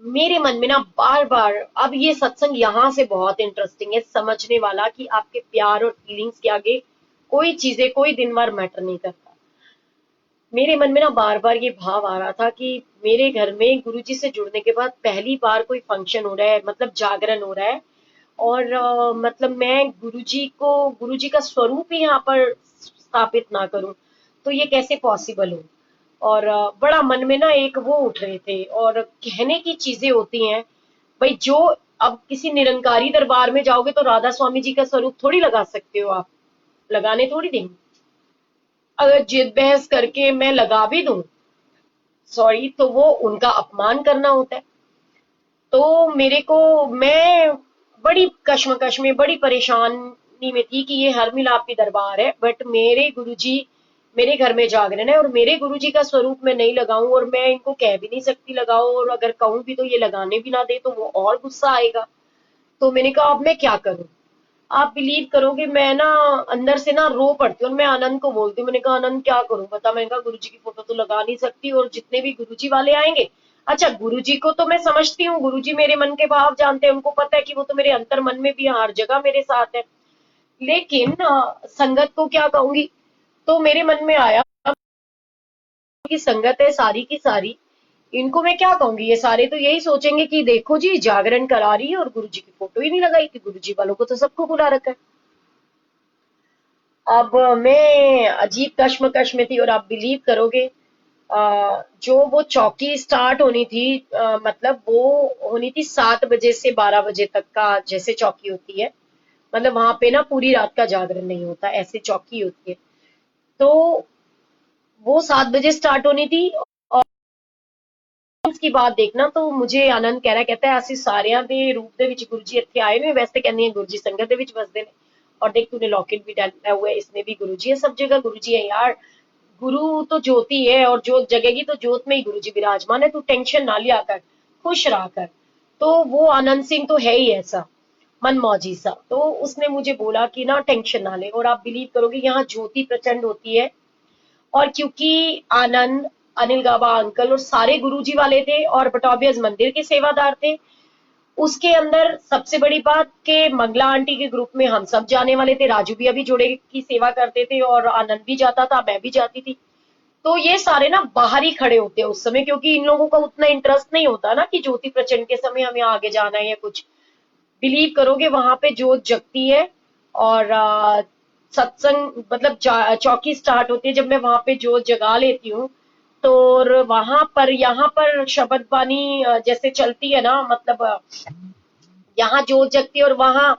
मेरे मन में ना बार बार, अब ये सत्संग यहाँ से बहुत इंटरेस्टिंग है समझने वाला कि आपके प्यार और फीलिंग्स के आगे कोई चीजें, कोई दिन वार मैटर नहीं करता। मेरे मन में ना बार बार ये भाव आ रहा था कि मेरे घर में गुरुजी से जुड़ने के बाद पहली बार कोई फंक्शन हो रहा है, मतलब जागरण हो रहा है। और मतलब मैं गुरुजी का स्वरूप ही यहाँ पर स्थापित ना करूं तो ये कैसे पॉसिबल हो। और बड़ा मन में ना एक वो उठ रहे थे। और कहने की चीजें होती हैं भाई, जो अब किसी निरंकारी दरबार में जाओगे तो राधा स्वामी जी का स्वरूप थोड़ी लगा सकते हो आप, लगाने थोड़ी देंगे। अगर जिद बहस करके मैं लगा भी दूं, सॉरी, तो वो उनका अपमान करना होता है। तो मेरे को, मैं बड़ी कश्मकश में, बड़ी परेशानी में थी कि ये हर मिलाप की दरबार है बट मेरे गुरुजी, मेरे घर में जागरण है और मेरे गुरुजी का स्वरूप मैं नहीं लगाऊं। और मैं इनको कह भी नहीं सकती लगाओ, और अगर कहूं भी तो ये लगाने भी ना दे तो वो और गुस्सा आएगा। तो मैंने कहा अब मैं क्या करूं। आप बिलीव करोगे, मैं ना अंदर से ना रो पड़ती हूँ और मैं आनंद को बोलती हूँ। मैंने कहा आनंद क्या करूं बता। मैंने कहा गुरुजी की फोटो तो लगा नहीं सकती, और जितने भी गुरुजी वाले आएंगे, अच्छा गुरुजी को तो मैं समझती हूँ, गुरुजी मेरे मन के भाव जानते हैं, उनको पता है कि वो तो मेरे अंतर मन में भी है, हर जगह मेरे साथ है। लेकिन संगत को क्या कहूंगी। तो मेरे मन में आया कि संगत है सारी की सारी, इनको मैं क्या कहूंगी। ये सारे तो यही सोचेंगे कि देखो जी जागरण करा रही है और गुरुजी की फोटो ही नहीं लगाई, कि गुरुजी वालों को तो सबको बुला रखा है। अब मैं अजीब कश्मकश में थी। और आप बिलीव करोगे, जो वो चौकी स्टार्ट होनी थी, मतलब वो होनी थी 7 बजे से 12 बजे तक का, जैसे चौकी होती है। मतलब वहां पे ना पूरी रात का जागरण नहीं होता, ऐसे चौकी होती है। तो वो 7 बजे स्टार्ट होनी थी। और की बात देखना, तो मुझे आनंद कह रहा, कहता है ਅਸੀਂ ਸਾਰਿਆਂ ਦੇ ਰੂਪ ਦੇ ਵਿੱਚ ਗੁਰੂ ਜੀ ਇੱਥੇ ਆਏ ਨੇ, ਵੈਸੇ ਕਹਿੰਦੀ ਹੈ ਗੁਰੂ ਜੀ संगत ਦੇ ਵਿੱਚ ਵਸਦੇ ਨੇ। और देख तूने लॉकेट भी डाला हुआ है, इसमें भी गुरु जी है, सब जगह गुरु जी है यार। गुरु तो ज्योति है और ज्योत जगेगी तो ज्योत में ही गुरु जी विराजमान है, तू टेंशन ना लिया कर, खुश रहा कर। तो वो आनंद सिंह तो है ही ऐसा मनमौजी सा। तो उसने मुझे बोला कि ना टेंशन ना ले। और आप बिलीव करोगे यहाँ ज्योति प्रचंड होती है। और क्योंकि आनंद, अनिल गाबा अंकल और सारे गुरुजी वाले थे और बटोबियस मंदिर के सेवादार थे, उसके अंदर सबसे बड़ी बात के मंगला आंटी के ग्रुप में हम सब जाने वाले थे। राजू भी अभी जोड़े की सेवा करते थे और आनंद भी जाता था, मैं भी जाती थी। तो ये सारे ना बाहर ही खड़े होते हैं उस समय, क्योंकि इन लोगों का उतना इंटरेस्ट नहीं होता ना कि ज्योति प्रचंड के समय हमें आगे जाना है या कुछ। बिलीव करोगे वहां पे जोत जगती है, और सत्संग मतलब चौकी स्टार्ट होती है जब मैं वहां पे जोत जगा लेती हूँ। तो वहां पर यहाँ पर शबद बानी जैसे चलती है ना, मतलब यहाँ जोत जगती है और वहां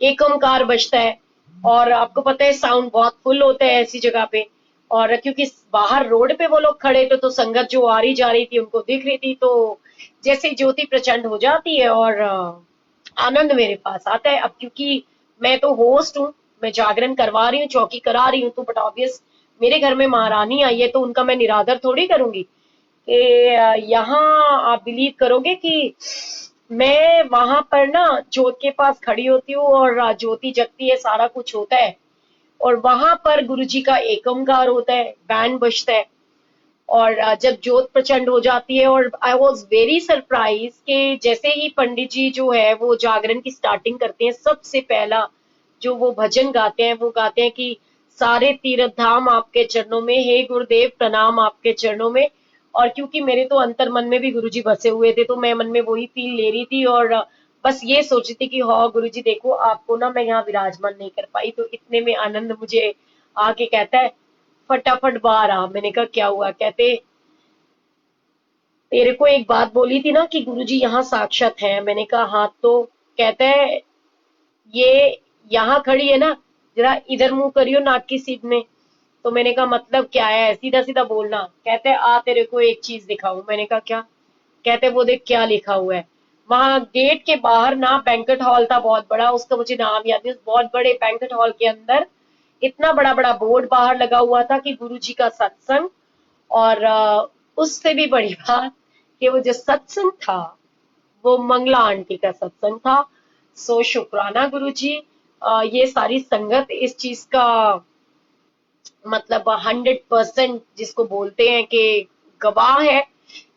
एक ओमकार बजता है। और आपको पता है साउंड बहुत फुल होता है ऐसी जगह पे। और क्योंकि बाहर रोड पे वो लोग खड़े थे तो संगत जो आ रही जा रही थी उनको दिख रही थी, तो जैसे ही ज्योति प्रचंड हो जाती है और आनंद मेरे पास आता है। अब क्योंकि मैं तो होस्ट हूँ, मैं जागरण करवा रही हूँ, चौकी करा रही हूँ, तो बट ऑब्वियस मेरे घर में महारानी आई है तो उनका मैं निरादर थोड़ी करूंगी। कि यहाँ आप बिलीव करोगे कि मैं वहां पर ना ज्योत के पास खड़ी होती हूँ और ज्योति जगती है, सारा कुछ होता है। और वहां पर गुरुजी का एक ओंकार होता है, बैंड बजता है। और जब जोत प्रचंड हो जाती है, और आई वॉज वेरी सरप्राइज कि जैसे ही पंडित जी जो है वो जागरण की स्टार्टिंग करते हैं, सबसे पहला जो वो भजन गाते हैं वो गाते हैं कि सारे तीर्थ धाम आपके चरणों में, हे गुरुदेव प्रणाम आपके चरणों में। और क्योंकि मेरे तो अंतर मन में भी गुरुजी बसे हुए थे, तो मैं मन में वही फील ले रही थी और बस ये सोच रही थी कि हाँ गुरुजी देखो आपको ना मैं यहाँ विराजमान नहीं कर पाई। तो इतने में आनंद मुझे आके कहता है फटाफट बाहर आ। मैंने कहा क्या हुआ? कहते तेरे को एक बात बोली थी ना कि गुरुजी यहाँ साक्षात है। मैंने कहा हाँ। तो कहता है ये यहाँ खड़ी है ना, जरा इधर मुंह करियो नाक की सीध में। तो मैंने कहा मतलब क्या है, सीधा सीधा बोलना। कहते आ तेरे को एक चीज दिखाऊं। मैंने कहा क्या? कहते वो देख क्या लिखा हुआ है। वहां गेट के बाहर ना बैंकेट हॉल था बहुत बड़ा, उसका मुझे नाम याद नहीं। उस बहुत बड़े बैंकेट हॉल के अंदर इतना बड़ा बड़ा बोर्ड बाहर लगा हुआ था कि गुरुजी का सत्संग। और उससे भी बड़ी बात कि वो जो सत्संग था वो मंगला आंटी का सत्संग था। सो शुक्राना गुरुजी। ये सारी संगत इस चीज का मतलब 100% जिसको बोलते हैं कि गवाह है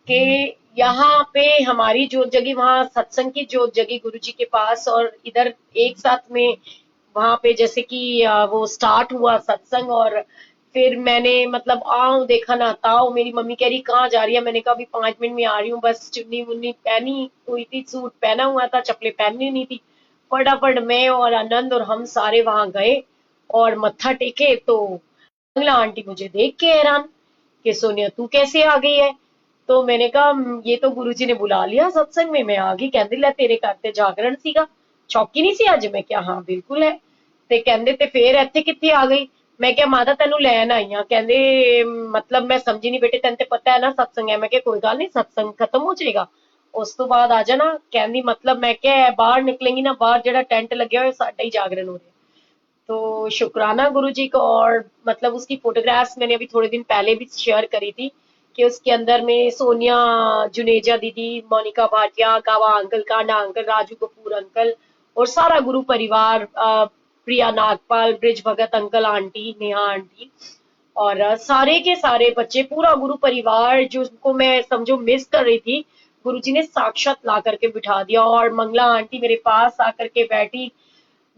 कि यहाँ पे हमारी जोत जगी, वहां सत्संग की जोत जगी गुरुजी के पास। और इधर एक साथ में वहां पे जैसे कि वो स्टार्ट हुआ सत्संग। और फिर मैंने मतलब आओ देखा ना ताओ, मेरी मम्मी कह रही कहाँ जा रही है? मैंने कहा अभी 5 मिनट में आ रही हूँ, बस चुन्नी मुन्नी पहनी हुई थी, सूट पहना हुआ था, चप्पलें पहननी नहीं थी। फटाफट मैं और आनंद और हम सारे वहां गए और मत्था टेके। तो मंगला आंटी मुझे देख के हैरान कि सोनिया तू कैसे आ गई है? तो मैंने कहा ये तो गुरुजी ने बुला लिया सत्संग में, मैं आ गई। कहते लै तेरे घर ते जागरण सीगा, चौकी नहीं सी अज? मैं क्या हाँ बिल्कुल है। ਤੇ ਕਹਿੰਦੇ ਤੇ ਫੇਰ ਇੱਥੇ ਕਿੱਥੇ ਆ ਗਈ? ਮੈਂ ਕਿਹਾ ਮਾਤਾ ਤੈਨੂੰ ਲੈਣ ਆਈ ਆ। ਕਹਿੰਦੇ ਮਤਲਬ ਮੈਂ ਸਮਝੀ ਨਹੀਂ ਬੇਟੇ, ਤੈਨੂੰ ਤੇ ਪਤਾ ਹੈ ਨਾ ਸਤਸੰਗ ਹੈ। ਮੈਂ ਕਿਹਾ ਕੋਈ ਗੱਲ ਨਹੀਂ, ਸਤਸੰਗ ਖਤਮ ਹੋ ਜਾਏਗਾ ਉਸ ਤੋਂ ਬਾਅਦ ਆ ਜਾਣਾ। ਕਹਿੰਦੀ मतलब मैं क्या बाहर निकलेंगी ना, बाहर ਜਿਹੜਾ टेंट लगे हुए साडा ही जागरण हो रहा है। तो शुक्राना गुरुजी को। और मतलब उसकी फोटोग्राफ्स मैंने अभी थोड़े दिन पहले भी शेयर करी थी कि उसके अंदर में सोनिया जुनेजा दीदी, मोनिका भाटिया, गावा uncle, Kanda uncle, Raju Kapoor uncle और सारा गुरु परिवार, प्रिया नागपाल, ब्रिज भगत अंकल, आंटी नेहा आंटी और सारे के सारे बच्चे, पूरा गुरु परिवार जिसको मैं समझो मिस कर रही थी, गुरुजी ने साक्षात ला करके बिठा दिया। और मंगला आंटी मेरे पास आकर के बैठी।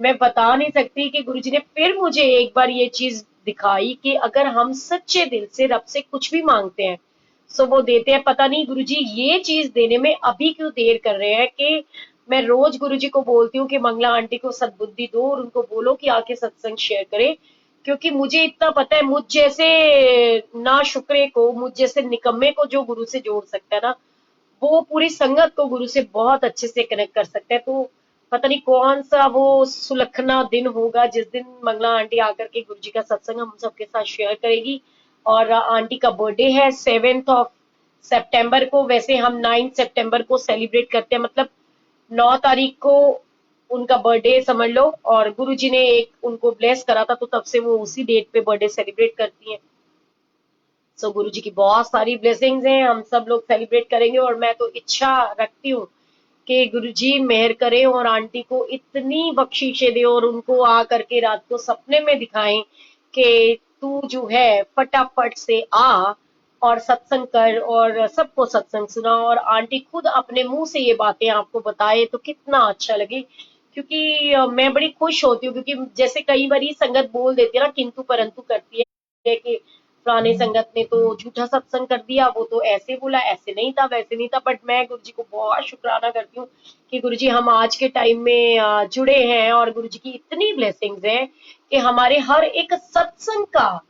मैं बता नहीं सकती कि गुरुजी ने फिर मुझे एक बार ये चीज दिखाई कि अगर हम सच्चे दिल से रब से कुछ भी मांगते हैं सो वो देते हैं। पता नहीं गुरुजी ये चीज देने में अभी क्यों देर कर रहे हैं कि मैं रोज गुरुजी को बोलती हूँ कि मंगला आंटी को सद्बुद्धि दो और उनको बोलो कि आके सत्संग शेयर करे। क्योंकि मुझे इतना पता है मुझ जैसे ना शुक्रे को, मुझ जैसे निकम्मे को जो गुरु से जोड़ सकता है ना, वो पूरी संगत को गुरु से बहुत अच्छे से कनेक्ट कर सकता है। तो पता नहीं कौन सा वो सुलखना दिन होगा जिस दिन मंगला आंटी आकर के गुरु जी का सत्संग हम सबके साथ शेयर करेगी। और आंटी का बर्थडे है 7 सितंबर को। वैसे हम 9 सितंबर को सेलिब्रेट करते हैं, मतलब 9 तारीख को उनका बर्थडे समझ लो। और गुरु जी ने एक उनको ब्लेस करा था तो तब से वो उसी डेट पे बर्थडे सेलिब्रेट करती हैं। सो गुरु जी की बहुत सारी ब्लेसिंग्स हैं, हम सब लोग सेलिब्रेट करेंगे। और मैं तो इच्छा रखती हूँ कि गुरुजी मेहर करे और आंटी को इतनी बख्शीशें दे और उनको आ करके रात को सपने में दिखाएं कि तू जो है फटाफट से आ और सत्संग कर और सबको सत्संग सुना। और आंटी खुद अपने मुंह से ये बातें आपको बताए तो कितना अच्छा लगे। क्योंकि मैं बड़ी खुश होती हूँ, क्योंकि जैसे कई बार संगत बोल देती है ना, किंतु परंतु करती है कि पुराने संगत ने तो झूठा सत्संग कर दिया, वो तो ऐसे बोला, ऐसे नहीं था, वैसे नहीं था। बट मैं गुरु जी को बहुत शुक्राना करती हूँ कि गुरु जी हम आज के टाइम में जुड़े हैं, और गुरु जी की इतनी ब्लेसिंग्स हैं कि हमारे हर एक सत्संग का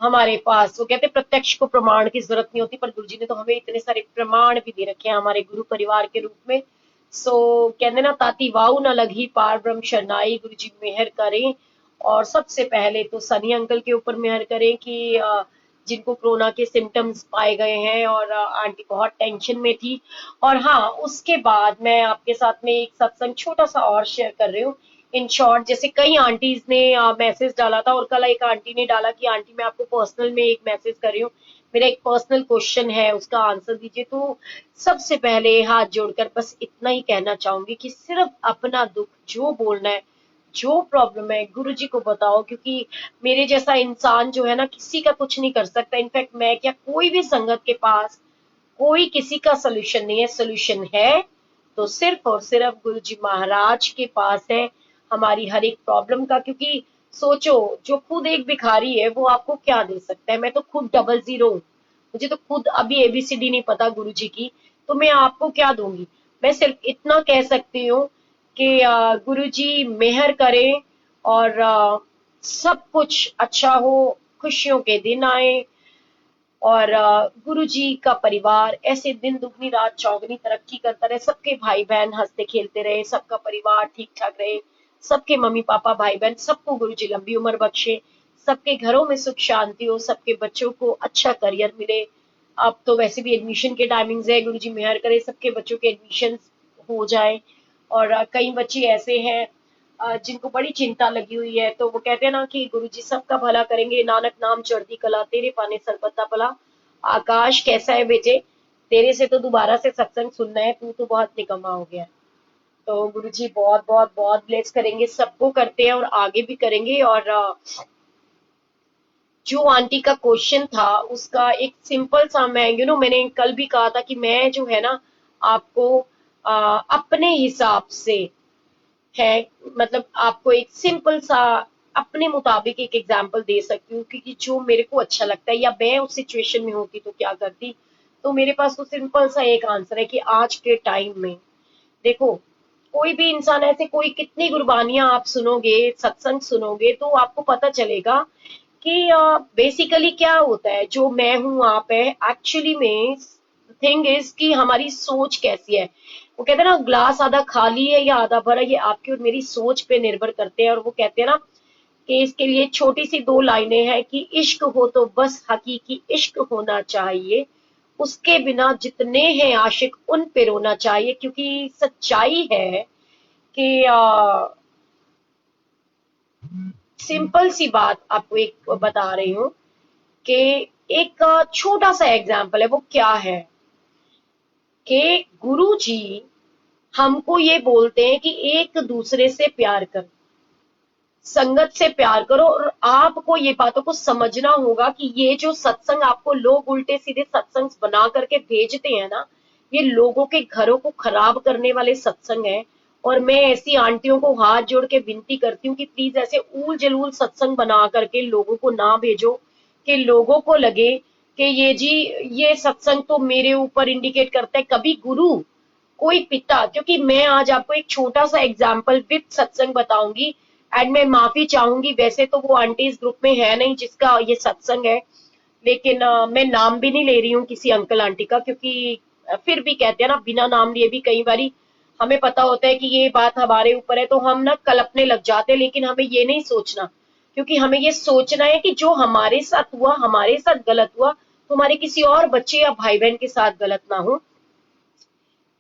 हमारे पास, वो कहते प्रत्यक्ष को प्रमाण की जरूरत नहीं होती, पर गुरु जी ने तो हमें इतने सारे प्रमाण भी दे रखे हैं हमारे गुरु परिवार के रूप में। सो कहते ना, ताती वाऊ न लगी पार ब्रह्म शरनाई, गुरु जी मेहर करें। और सबसे पहले तो सनी अंकल के ऊपर मेहर करें कि जिनको कोरोना के सिम्टम्स पाए गए हैं, और आंटी बहुत टेंशन में थी। और हाँ, उसके बाद मैं आपके साथ में एक सत्संग छोटा सा और शेयर कर रही हूँ। इन शॉर्ट, जैसे कई आंटीज ने मैसेज डाला था, और कल एक आंटी ने डाला कि आंटी मैं आपको पर्सनल में एक मैसेज कर रही हूँ, मेरा एक पर्सनल क्वेश्चन है, उसका आंसर दीजिए। तो सबसे पहले हाथ जोड़कर बस इतना ही कहना चाहूंगी कि सिर्फ अपना दुख जो बोलना है, जो प्रॉब्लम है, गुरु जी को बताओ, क्योंकि मेरे जैसा इंसान जो है ना, किसी का कुछ नहीं कर सकता। इनफैक्ट मैं क्या, कोई भी संगत के पास कोई किसी का सोल्यूशन नहीं है। सोल्यूशन है तो सिर्फ और सिर्फ गुरु जी महाराज के पास है, हमारी हर एक प्रॉब्लम का। क्योंकि सोचो, जो खुद एक भिखारी है वो आपको क्या दे सकता है? मैं तो खुद डबल जीरो हूँ, मुझे तो खुद अभी एबीसीडी नहीं पता गुरु जी की, तो मैं आपको क्या दूंगी? मैं सिर्फ इतना कह सकती हूँ कि गुरु जी मेहर करें, और सब कुछ अच्छा हो, खुशियों के दिन आए, और गुरु जी का परिवार ऐसे दिन दुगनी रात चौगनी तरक्की करता रहे, सबके भाई बहन हंसते खेलते रहे, सबका परिवार ठीक ठाक रहे, सबके मम्मी पापा भाई बहन सबको गुरु जी लंबी उम्र बख्शे, सबके घरों में सुख शांति हो, सबके बच्चों को अच्छा करियर मिले। अब तो वैसे भी एडमिशन के टाइमिंग्स है, गुरु जी मेहर करे सबके बच्चों के एडमिशन हो जाए। और कई बच्चे ऐसे हैं जिनको बड़ी चिंता लगी हुई है, तो वो कहते हैं ना कि गुरु जी सबका भला करेंगे, नानक नाम चढ़ती कला, तेरे पाने सरबता भला। आकाश कैसा है बेटे? तेरे से तो दोबारा से सत्संग सुनना है, तू तो बहुत निकम्मा हो गया है। तो गुरु जी बहुत बहुत बहुत ब्लेस करेंगे, सबको करते हैं और आगे भी करेंगे। और जो आंटी का क्वेश्चन था उसका एक सिंपल सा, मैं मैंने कल भी कहा था कि मैं जो है ना आपको अपने हिसाब से है, मतलब आपको एक सिंपल सा अपने मुताबिक एक एग्जांपल दे सकती हूँ, क्योंकि जो मेरे को अच्छा लगता है, या मैं उस सिचुएशन में होती तो क्या करती। तो मेरे पास तो सिंपल सा एक आंसर है कि आज के टाइम में देखो, कोई भी इंसान ऐसे, कोई कितनी गुरबानियां आप सुनोगे, सत्संग सुनोगे, तो आपको पता चलेगा कि बेसिकली क्या होता है। जो मैं हूं, आप है, एक्चुअली में थिंग इज कि हमारी सोच कैसी है। वो कहते हैं ना, ग्लास आधा खाली है या आधा भरा, ये आपकी और मेरी सोच पे निर्भर करते हैं। और वो कहते हैं ना कि इसके लिए छोटी सी दो लाइनें हैं कि इश्क हो तो बस हकीकी इश्क होना चाहिए, उसके बिना जितने हैं आशिक उन पे रोना चाहिए। क्योंकि सच्चाई है कि सिंपल सी बात आपको एक बता रही हूँ कि एक छोटा सा एग्जाम्पल है। वो क्या है कि गुरु जी हमको ये बोलते हैं कि एक दूसरे से प्यार करो, संगत से प्यार करो। और आपको ये बातों को समझना होगा कि ये जो सत्संग आपको लोग उल्टे सीधे सत्संग बना करके भेजते हैं ना, ये लोगों के घरों को खराब करने वाले सत्संग है। और मैं ऐसी आंटियों को हाथ जोड़ के विनती करती हूँ कि प्लीज ऐसे ऊल जलूल सत्संग बना करके लोगों को ना भेजो, कि लोगों को लगे कि ये जी, ये सत्संग तो मेरे ऊपर इंडिकेट करता है कभी गुरु, कोई पिता। क्योंकि मैं आज आपको एक छोटा सा एग्जाम्पल विद सत्संग बताऊंगी, एंड मैं माफी चाहूंगी, वैसे तो वो आंटी इस ग्रुप में है नहीं जिसका ये सत्संग है, लेकिन मैं नाम भी नहीं ले रही हूँ किसी अंकल आंटी का, क्योंकि फिर भी कहते हैं ना, बिना नाम लिए भी कई बारी हमें पता होता है कि ये बात हमारे ऊपर है, तो हम ना कलपने लग जाते हैं। लेकिन हमें ये नहीं सोचना, क्योंकि हमें ये सोचना है कि जो हमारे साथ हुआ, हमारे साथ गलत हुआ, तो हमारे किसी और बच्चे या भाई बहन के साथ गलत ना हो।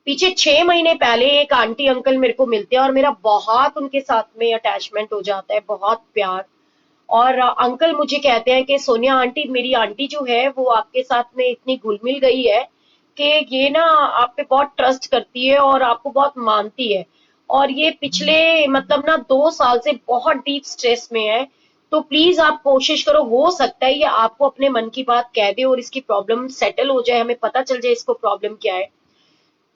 पीछे 6 महीने पहले एक आंटी अंकल मेरे को मिलते हैं, और मेरा बहुत उनके साथ में अटैचमेंट हो जाता है, बहुत प्यार। और अंकल मुझे कहते हैं कि सोनिया आंटी, मेरी आंटी जो है वो आपके साथ में इतनी घुल मिल गई है कि ये ना आप पे बहुत ट्रस्ट करती है और आपको बहुत मानती है, और ये पिछले मतलब ना 2 साल से बहुत डीप स्ट्रेस में है। तो प्लीज आप कोशिश करो, हो सकता है ये आपको अपने मन की बात कह दे और इसकी प्रॉब्लम सेटल हो जाए, हमें पता चल जाए इसको प्रॉब्लम क्या है।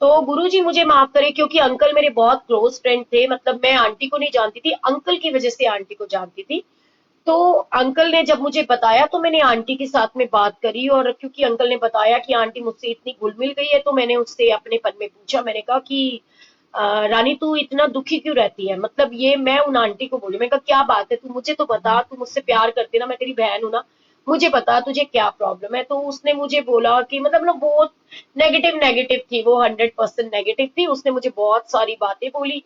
तो गुरुजी मुझे माफ करे, क्योंकि अंकल मेरे बहुत क्लोज फ्रेंड थे, मतलब मैं आंटी को नहीं जानती थी, अंकल की वजह से आंटी को जानती थी। तो अंकल ने जब मुझे बताया तो मैंने आंटी के साथ में बात करी, और क्योंकि अंकल ने बताया कि आंटी मुझसे इतनी घुल मिल गई है, तो मैंने उससे अपने पन में पूछा। मैंने कहा कि रानी तू इतना दुखी क्यों रहती है, मतलब ये मैं उन आंटी को बोली। मैंने कहा क्या बात है, तू मुझे तो बता, तू मुझसे प्यार करती है ना, मैं तेरी बहन हूं ना, मुझे बता तुझे क्या प्रॉब्लम है। तो उसने मुझे बोला कि मतलब ना बहुत नेगेटिव नेगेटिव थी वो, 100% नेगेटिव थी। उसने मुझे बहुत सारी बातें बोली।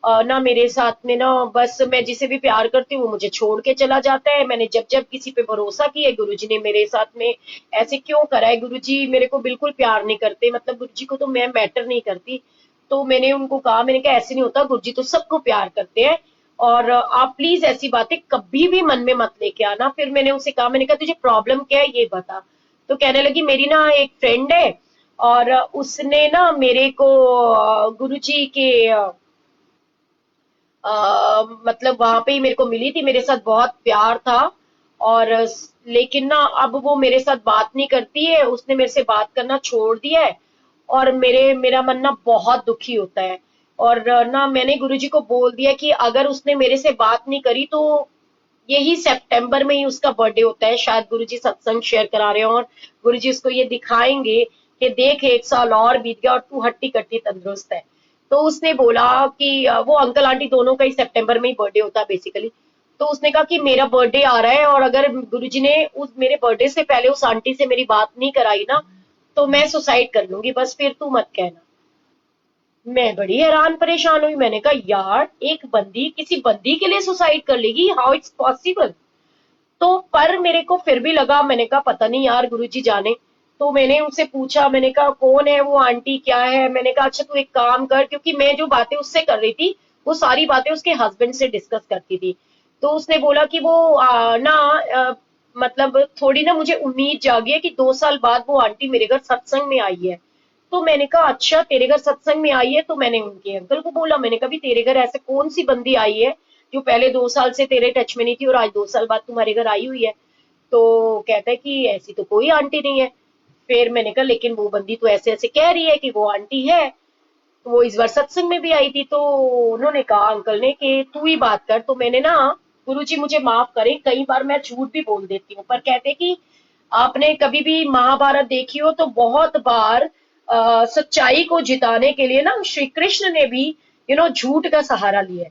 ना मेरे साथ में ना, बस मैं जिसे भी प्यार करती हूँ वो मुझे छोड़ के चला जाता है। मैंने जब जब किसी पे भरोसा किया, गुरुजी ने मेरे साथ में ऐसे क्यों करा है, गुरुजी मेरे को बिल्कुल प्यार नहीं करते, मतलब गुरुजी को तो मैं मैटर नहीं करती। तो मैंने उनको कहा, मैंने कहा ऐसे नहीं होता, गुरुजी तो सबको प्यार करते हैं, और आप प्लीज ऐसी बातें कभी भी मन में मत लेके आना। फिर मैंने उसे कहा, मैंने कहा तुझे प्रॉब्लम क्या है ये बता। तो कहने लगी मेरी ना एक फ्रेंड है, और उसने ना मेरे को गुरुजी के मतलब वहां पे ही मेरे को मिली थी, मेरे साथ बहुत प्यार था। और लेकिन ना अब वो मेरे साथ बात नहीं करती है, उसने मेरे से बात करना छोड़ दिया है। और मेरा मन ना बहुत दुखी होता है। और ना मैंने गुरुजी को बोल दिया कि अगर उसने मेरे से बात नहीं करी तो यही सितंबर में ही उसका बर्थडे होता है, शायद गुरुजी सत्संग शेयर करा रहे हो, और गुरुजी उसको ये दिखाएंगे कि देख एक साल और बीत गया और तू हट्टी कट्टी तंदुरुस्त है। तो उसने बोला कि वो अंकल आंटी दोनों का ही सितंबर में ही बर्थडे होता है बेसिकली। तो उसने कहा कि मेरा बर्थडे आ रहा है, और अगर गुरुजी ने उस मेरे बर्थडे से पहले उस आंटी से मेरी बात नहीं कराई ना, तो मैं सुसाइड कर लूंगी, बस फिर तू मत कहना। मैं बड़ी हैरान परेशान हुई। मैंने कहा यार, एक बंदी किसी बंदी के लिए सुसाइड कर लेगी, हाउ इट्स पॉसिबल। तो पर मेरे को फिर भी लगा, मैंने कहा पता नहीं यार, गुरुजी जाने। तो मैंने उनसे पूछा, मैंने कहा कौन है वो आंटी, क्या है। मैंने कहा अच्छा तू एक काम कर, क्योंकि मैं जो बातें उससे कर रही थी वो सारी बातें उसके हस्बैंड से डिस्कस करती थी। तो उसने बोला कि वो मतलब थोड़ी ना मुझे उम्मीद जागी है कि 2 साल बाद वो आंटी मेरे घर सत्संग में आई है। तो मैंने कहा अच्छा तेरे घर सत्संग में आई है। तो मैंने उनके अंकल को बोला, मैंने कहा भी तेरे घर ऐसे कौन सी बंदी आई है जो पहले 2 साल से तेरे टच में नहीं थी और आज 2 साल बाद तुम्हारे घर आई हुई है। तो कहता है कि ऐसी तो कोई आंटी नहीं है। फिर मैंने कहा लेकिन वो बंदी तो ऐसे ऐसे कह रही है कि वो आंटी है, तो वो इस बार सत्संग में भी आई थी। तो उन्होंने कहा अंकल ने कि तू ही बात कर। तो मैंने ना, गुरुजी मुझे माफ करें, कई बार मैं झूठ भी बोल देती हूँ, पर कहते कि आपने कभी भी महाभारत देखी हो तो बहुत बार सच्चाई को जिताने के लिए ना श्री कृष्ण ने भी झूठ का सहारा लिया है।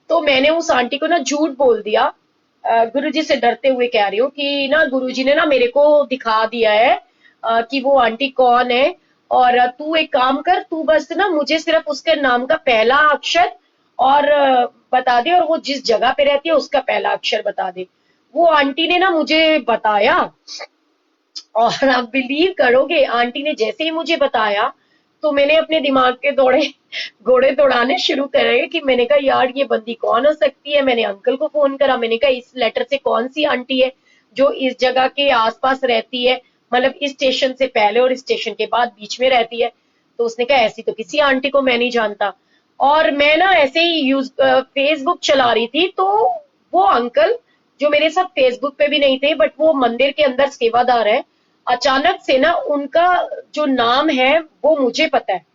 तो मैंने उस आंटी को ना झूठ बोल दिया। गुरुजी से डरते हुए कह रही हूँ कि ना गुरुजी ने ना मेरे को दिखा दिया है कि वो आंटी कौन है। और तू एक काम कर, तू बस ना मुझे सिर्फ उसके नाम का पहला अक्षर और बता दे, और वो जिस जगह पे रहती है उसका पहला अक्षर बता दे। वो आंटी ने ना मुझे बताया, और आप बिलीव करोगे, आंटी ने जैसे ही मुझे बताया तो मैंने अपने दिमाग के दौड़े घोड़े दौड़ाने शुरू करे कि मैंने कहा यार ये बंदी कौन हो सकती है। मैंने अंकल को फोन करा, मैंने कहा इस लेटर से कौन सी आंटी है जो इस जगह के आसपास रहती है, मतलब इस स्टेशन से पहले और इस स्टेशन के बाद बीच में रहती है। तो उसने कहा ऐसी तो किसी आंटी को मैं नहीं जानता। और मैं ना ऐसे ही फेसबुक चला रही थी, तो वो अंकल जो मेरे साथ फेसबुक पे भी नहीं थे बट वो मंदिर के अंदर सेवादार है, अचानक से ना उनका जो नाम है वो मुझे पता है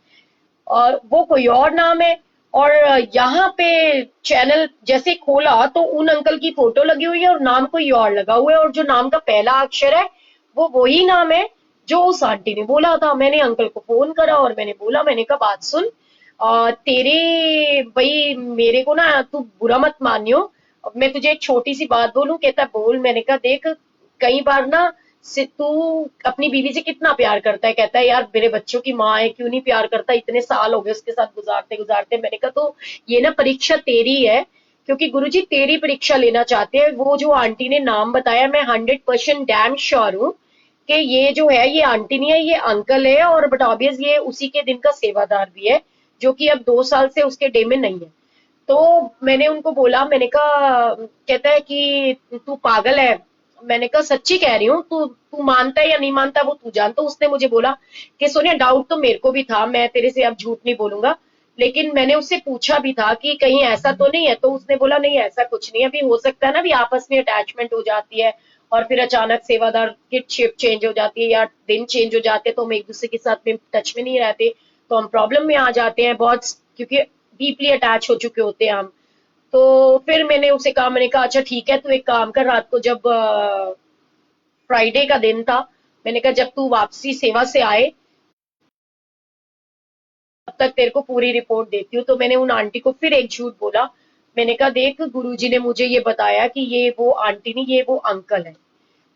और वो कोई और नाम है। और यहाँ पे चैनल जैसे खोला तो उन अंकल की फोटो लगी हुई है और नाम कोई और लगा हुआ है, और जो नाम का पहला अक्षर है वो वही नाम है जो उस आंटी ने बोला था। मैंने अंकल को फोन करा और मैंने बोला, मैंने कहा बात सुन, तेरे भाई मेरे को ना तू बुरा मत मानियो, मैं तुझे एक छोटी सी बात बोलूं। कहता बोल। मैंने कहा देख, कई बार ना से तू अपनी बीवी से कितना प्यार करता है। कहता है यार मेरे बच्चों की माँ है, क्यों नहीं प्यार करता, इतने साल हो गए उसके साथ गुजारते गुजारते। मैंने कहा तो ये ना परीक्षा तेरी है, क्योंकि गुरुजी तेरी परीक्षा लेना चाहते हैं। वो जो आंटी ने नाम बताया, मैं 100% डैम श्योर हूँ कि ये जो है ये आंटी नहीं है, ये अंकल है, और बट ऑब्वियस ये उसी के दिन का सेवादार भी है जो कि अब 2 साल से उसके डे में नहीं है। तो मैंने उनको बोला, मैंने कहा, कहता है कि तू पागल है। मैंने कहा सच्ची कह रही हूँ, तू तू मानता है या नहीं मानता वो तू जान। तो उसने मुझे बोला कि सोनिया डाउट तो मेरे को भी था, मैं तेरे से अब झूठ नहीं बोलूंगा, लेकिन मैंने उससे पूछा भी था कि कहीं ऐसा तो नहीं है। तो उसने बोला नहीं ऐसा कुछ नहीं है, अभी हो सकता है ना भी आपस में अटैचमेंट हो जाती है और फिर अचानक सेवादार की शिफ्ट चेंज हो जाती है या दिन चेंज हो जाते हैं तो हम एक दूसरे के साथ में टच में नहीं रहते, तो हम प्रॉब्लम में आ जाते हैं बहुत, क्योंकि डीपली अटैच हो चुके होते हैं हम। तो फिर मैंने उसे कहा, मैंने कहा अच्छा ठीक है, तू एक काम कर, रात को जब फ्राइडे का दिन था, मैंने कहा जब तू वापसी सेवा से आए तब तक तेरे को पूरी रिपोर्ट देती हूँ। तो मैंने उन आंटी को फिर एक झूठ बोला। मैंने कहा देख, गुरुजी ने मुझे ये बताया कि ये वो आंटी नहीं, ये वो अंकल है,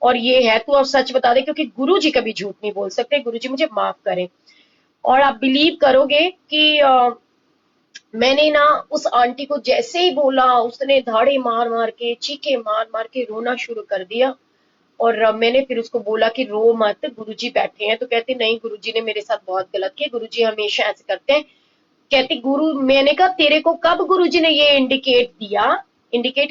और ये है, तू अब सच बता दे, क्योंकि गुरुजी कभी झूठ नहीं बोल सकते, गुरुजी मुझे माफ करें। और आप बिलीव करोगे कि मैंने ना उस आंटी को जैसे ही बोला, उसने धाड़े मार मार के, चीखे मार मार के रोना शुरू कर दिया। और मैंने फिर उसको बोला कि रो मत, गुरुजी बैठे हैं। तो कहती नहीं, गुरुजी ने मेरे साथ बहुत गलत किया, गुरुजी हमेशा ऐसे करते हैं। कहती गुरु, मैंने कहा तेरे को कब गुरुजी ने ये इंडिकेट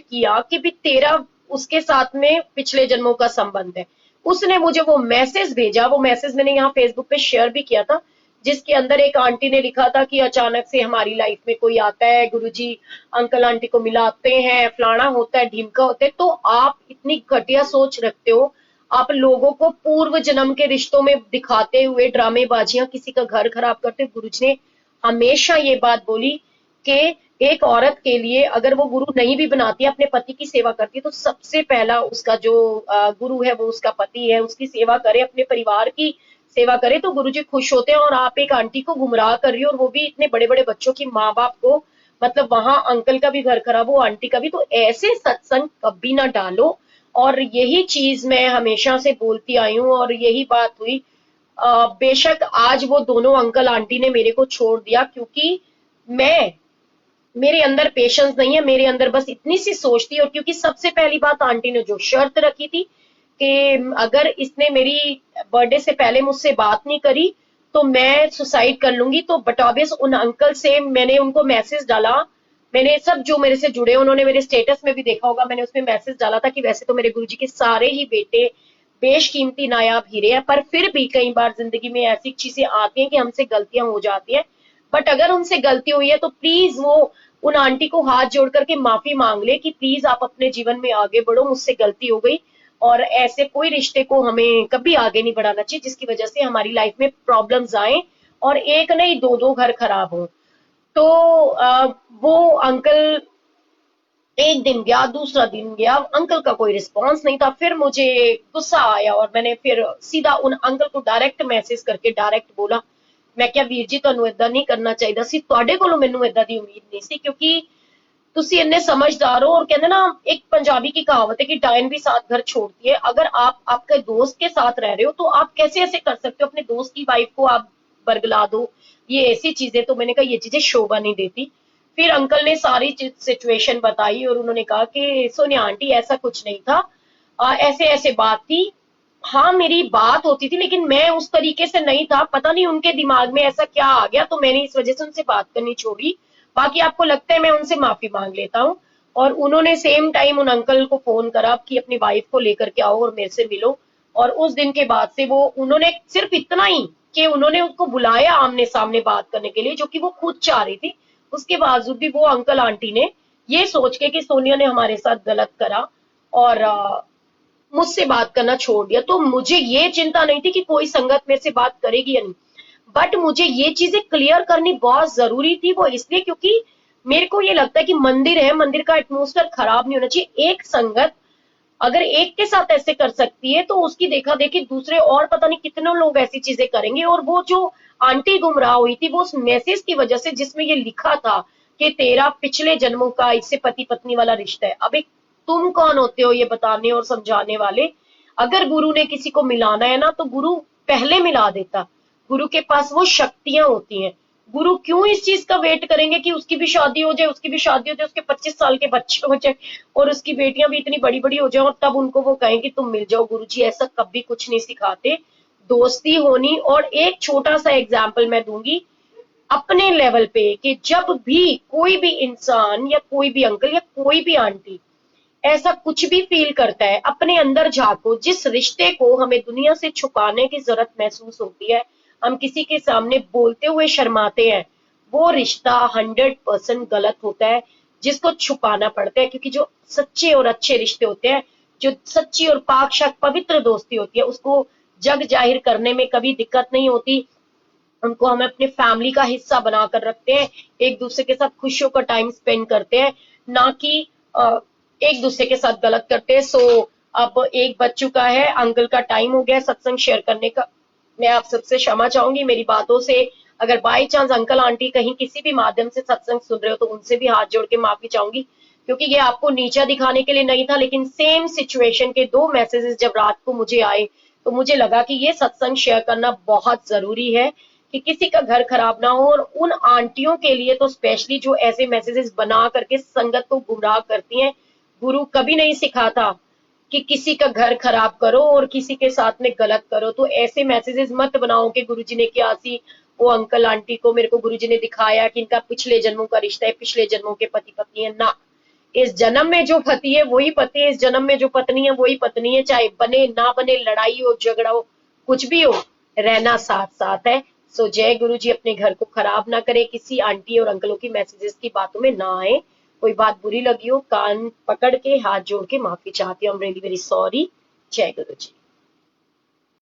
किया कि भी तेरा उसके साथ में पिछले जन्मों का संबंध है। उसने मुझे वो मैसेज भेजा, वो मैसेज मैंने यहाँ फेसबुक पे शेयर भी किया था, जिसके अंदर एक आंटी ने लिखा था कि अचानक से हमारी लाइफ में कोई आता है, गुरुजी अंकल आंटी को मिलाते हैं, फलाना होता है, ढिमका होता है। तो आप इतनी घटिया सोच रखते हो, आप लोगों को पूर्व जन्म के रिश्तों में दिखाते हुए ड्रामेबाजियां किसी का घर खराब करते हो। गुरुजी ने हमेशा ये बात बोली कि एक औरत के लिए अगर वो गुरु नहीं भी बनाती है, अपने पति की सेवा करती है, तो सबसे पहला उसका जो गुरु है वो उसका पति है, उसकी सेवा करे, अपने परिवार की सेवा करे, तो गुरुजी खुश होते हैं। और आप एक आंटी को गुमराह कर रही हो, और वो भी इतने बड़े बड़े बच्चों की माँ बाप को, मतलब वहां अंकल का भी घर खराब हो, आंटी का भी। तो ऐसे सत्संग कभी ना डालो। और यही चीज मैं हमेशा से बोलती आई हूँ, और यही बात हुई। बेशक आज वो दोनों अंकल आंटी ने मेरे को छोड़ दिया, क्योंकि मैं मेरे अंदर पेशेंस नहीं है, मेरे अंदर बस इतनी सी सोच थी। और क्योंकि सबसे पहली बात, आंटी ने जो शर्त रखी थी कि अगर इसने मेरी बर्थडे से पहले मुझसे बात नहीं करी तो मैं सुसाइड कर लूंगी। तो बट ऑब्वियस उन अंकल से मैंने उनको मैसेज डाला, मैंने सब जो मेरे से जुड़े, उन्होंने मेरे स्टेटस में भी देखा होगा, मैंने उसमें मैसेज डाला था कि वैसे तो मेरे गुरुजी के सारे ही बेटे बेशकीमती नायाब हीरे हैं, पर फिर भी कई बार जिंदगी में ऐसी चीजें आती हैं कि हमसे गलतियां हो जाती हैं। बट अगर उनसे गलती हुई है तो प्लीज वो उन आंटी को हाथ जोड़ करके माफी मांग ले कि प्लीज आप अपने जीवन में आगे बढ़ो, मुझसे गलती हो गई। और ऐसे कोई रिश्ते को हमें कभी आगे नहीं बढ़ाना चाहिए जिसकी वजह से हमारी लाइफ में प्रॉब्लम्स आए और एक नहीं दो दो घर खराब हो। तो वो अंकल एक दिन गया, दूसरा दिन गया, अंकल का कोई रिस्पॉन्स नहीं था। फिर मुझे गुस्सा आया और मैंने फिर सीधा उन अंकल को डायरेक्ट मैसेज करके डायरेक्ट बोला, मैं क्या वीर जी ਤੁਹਾਨੂੰ ਏਦਾਂ नहीं करना चाहिए सी, ਤੁਹਾਡੇ ਕੋਲੋਂ ਮੈਨੂੰ ਏਦਾਂ ਦੀ उम्मीद नहीं सी, क्योंकि ਤੁਸੀਂ ਇੰਨੇ समझदार हो। और कहते ना, एक पंजाबी की कहावत है कि डायन भी साथ घर छोड़ती है। अगर आप आपके दोस्त के साथ रह रहे हो तो आप कैसे ऐसे कर सकते हो, अपने दोस्त की वाइफ को आप बरगला दो, ये ऐसी चीजें। तो मैंने कहा ये चीजें शोभा नहीं देती। फिर अंकल ने सारी सिचुएशन बताई और उन्होंने कहा कि सोनिया आंटी ऐसा कुछ नहीं था, ऐसे ऐसे बात थी। हाँ मेरी बात होती थी लेकिन मैं उस तरीके से नहीं था, पता नहीं उनके दिमाग में ऐसा क्या आ गया, तो मैंने इस वजह से उनसे बात करनी छोड़ी। बाकी आपको लगता है मैं उनसे माफी मांग लेता हूँ। और उन्होंने सेम टाइम उन अंकल को फोन करा कि अपनी वाइफ को लेकर के आओ और मेरे से मिलो। और उस दिन के बाद से वो उन्होंने सिर्फ इतना ही कि उन्होंने उसको बुलाया आमने सामने बात करने के लिए, जो कि वो खुद चाह रही थी। उसके बावजूद भी वो अंकल आंटी ने ये सोच के कि सोनिया ने हमारे साथ गलत करा और मुझसे बात करना छोड़ दिया। तो मुझे ये चिंता नहीं थी कि कोई संगत मेरे से बात करेगी या नहीं, बट मुझे ये चीजें क्लियर करनी बहुत जरूरी थी। वो इसलिए क्योंकि मेरे को ये लगता है कि मंदिर है, मंदिर का एटमोस्फेयर खराब नहीं होना चाहिए। एक संगत अगर एक के साथ ऐसे कर सकती है तो उसकी देखा देखी दूसरे और पता नहीं कितने लोग ऐसी चीजें करेंगे। और वो जो आंटी गुमराह हुई थी वो उस मैसेज की वजह से, जिसमें ये लिखा था कि तेरा पिछले जन्मों का इससे पति पत्नी वाला रिश्ता है। अब एक तुम कौन होते हो ये बताने और समझाने वाले? अगर गुरु ने किसी को मिलाना है ना तो गुरु पहले मिला देता, गुरु के पास वो शक्तियां होती हैं। गुरु क्यों इस चीज का वेट करेंगे कि उसकी भी शादी हो जाए, उसकी भी शादी हो जाए, उसके 25 साल के बच्चे हो जाए और उसकी बेटियां भी इतनी बड़ी बड़ी हो जाए और तब उनको वो कहें कि तुम मिल जाओ? गुरुजी ऐसा कभी कुछ नहीं सिखाते। दोस्ती होनी। और एक छोटा सा एग्जाम्पल मैं दूंगी अपने लेवल पे, कि जब भी कोई भी इंसान या कोई भी अंकल या कोई भी आंटी ऐसा कुछ भी फील करता है, अपने अंदर झांको। जिस रिश्ते को हमें दुनिया से छुपाने की जरूरत महसूस होती है, हम किसी के सामने बोलते हुए शर्माते हैं, वो रिश्ता 100% गलत होता है जिसको छुपाना पड़ता है। क्योंकि जो सच्चे और अच्छे रिश्ते होते हैं, जो सच्ची और पाक शाक पवित्र दोस्ती होती है, उसको जग जाहिर करने में कभी दिक्कत नहीं होती। उनको हम अपने फैमिली का हिस्सा बनाकर रखते हैं, एक दूसरे के साथ खुशियों का टाइम स्पेंड करते हैं। ना कि एक दूसरे के साथ गलत करते। सो अब एक बज चुका है, अंकल का टाइम हो गया सत्संग शेयर करने का। मैं आप सबसे क्षमा चाहूंगी मेरी बातों से। अगर बाई चांस अंकल आंटी कहीं किसी भी माध्यम से सत्संग सुन रहे हो तो उनसे भी हाथ जोड़ के माफी चाहूंगी, क्योंकि ये आपको नीचा दिखाने के लिए नहीं था, लेकिन सेम सिचुएशन के दो मैसेजेस जब रात को मुझे आए तो मुझे लगा कि ये सत्संग शेयर करना बहुत जरूरी है कि किसी का घर खराब ना हो। और उन आंटियों के लिए तो स्पेशली जो ऐसे मैसेजेस बना करके संगत को गुमराह करती हैं। गुरु कभी नहीं सिखाता कि किसी का घर खराब करो और किसी के साथ में गलत करो। तो ऐसे मैसेजेस मत बनाओ कि गुरुजी ने क्या सी वो अंकल आंटी को मेरे को गुरुजी ने दिखाया कि इनका पिछले जन्मों का रिश्ता है, पिछले जन्मों के पति पत्नी है। ना, इस जन्म में जो पति है वही पति है, इस जन्म में जो पत्नी है वही पत्नी है। चाहे बने ना बने, लड़ाई हो झगड़ा हो कुछ भी हो, रहना साथ साथ है। सो जय गुरु जी अपने घर को खराब ना करे, किसी आंटी और अंकलों की मैसेजेस की बातों में ना आए। कोई बात बुरी लगी हो, कान पकड़ के हाथ जोड़ के माफी चाहती हूँ। I am really very sorry. जय गुरु जी।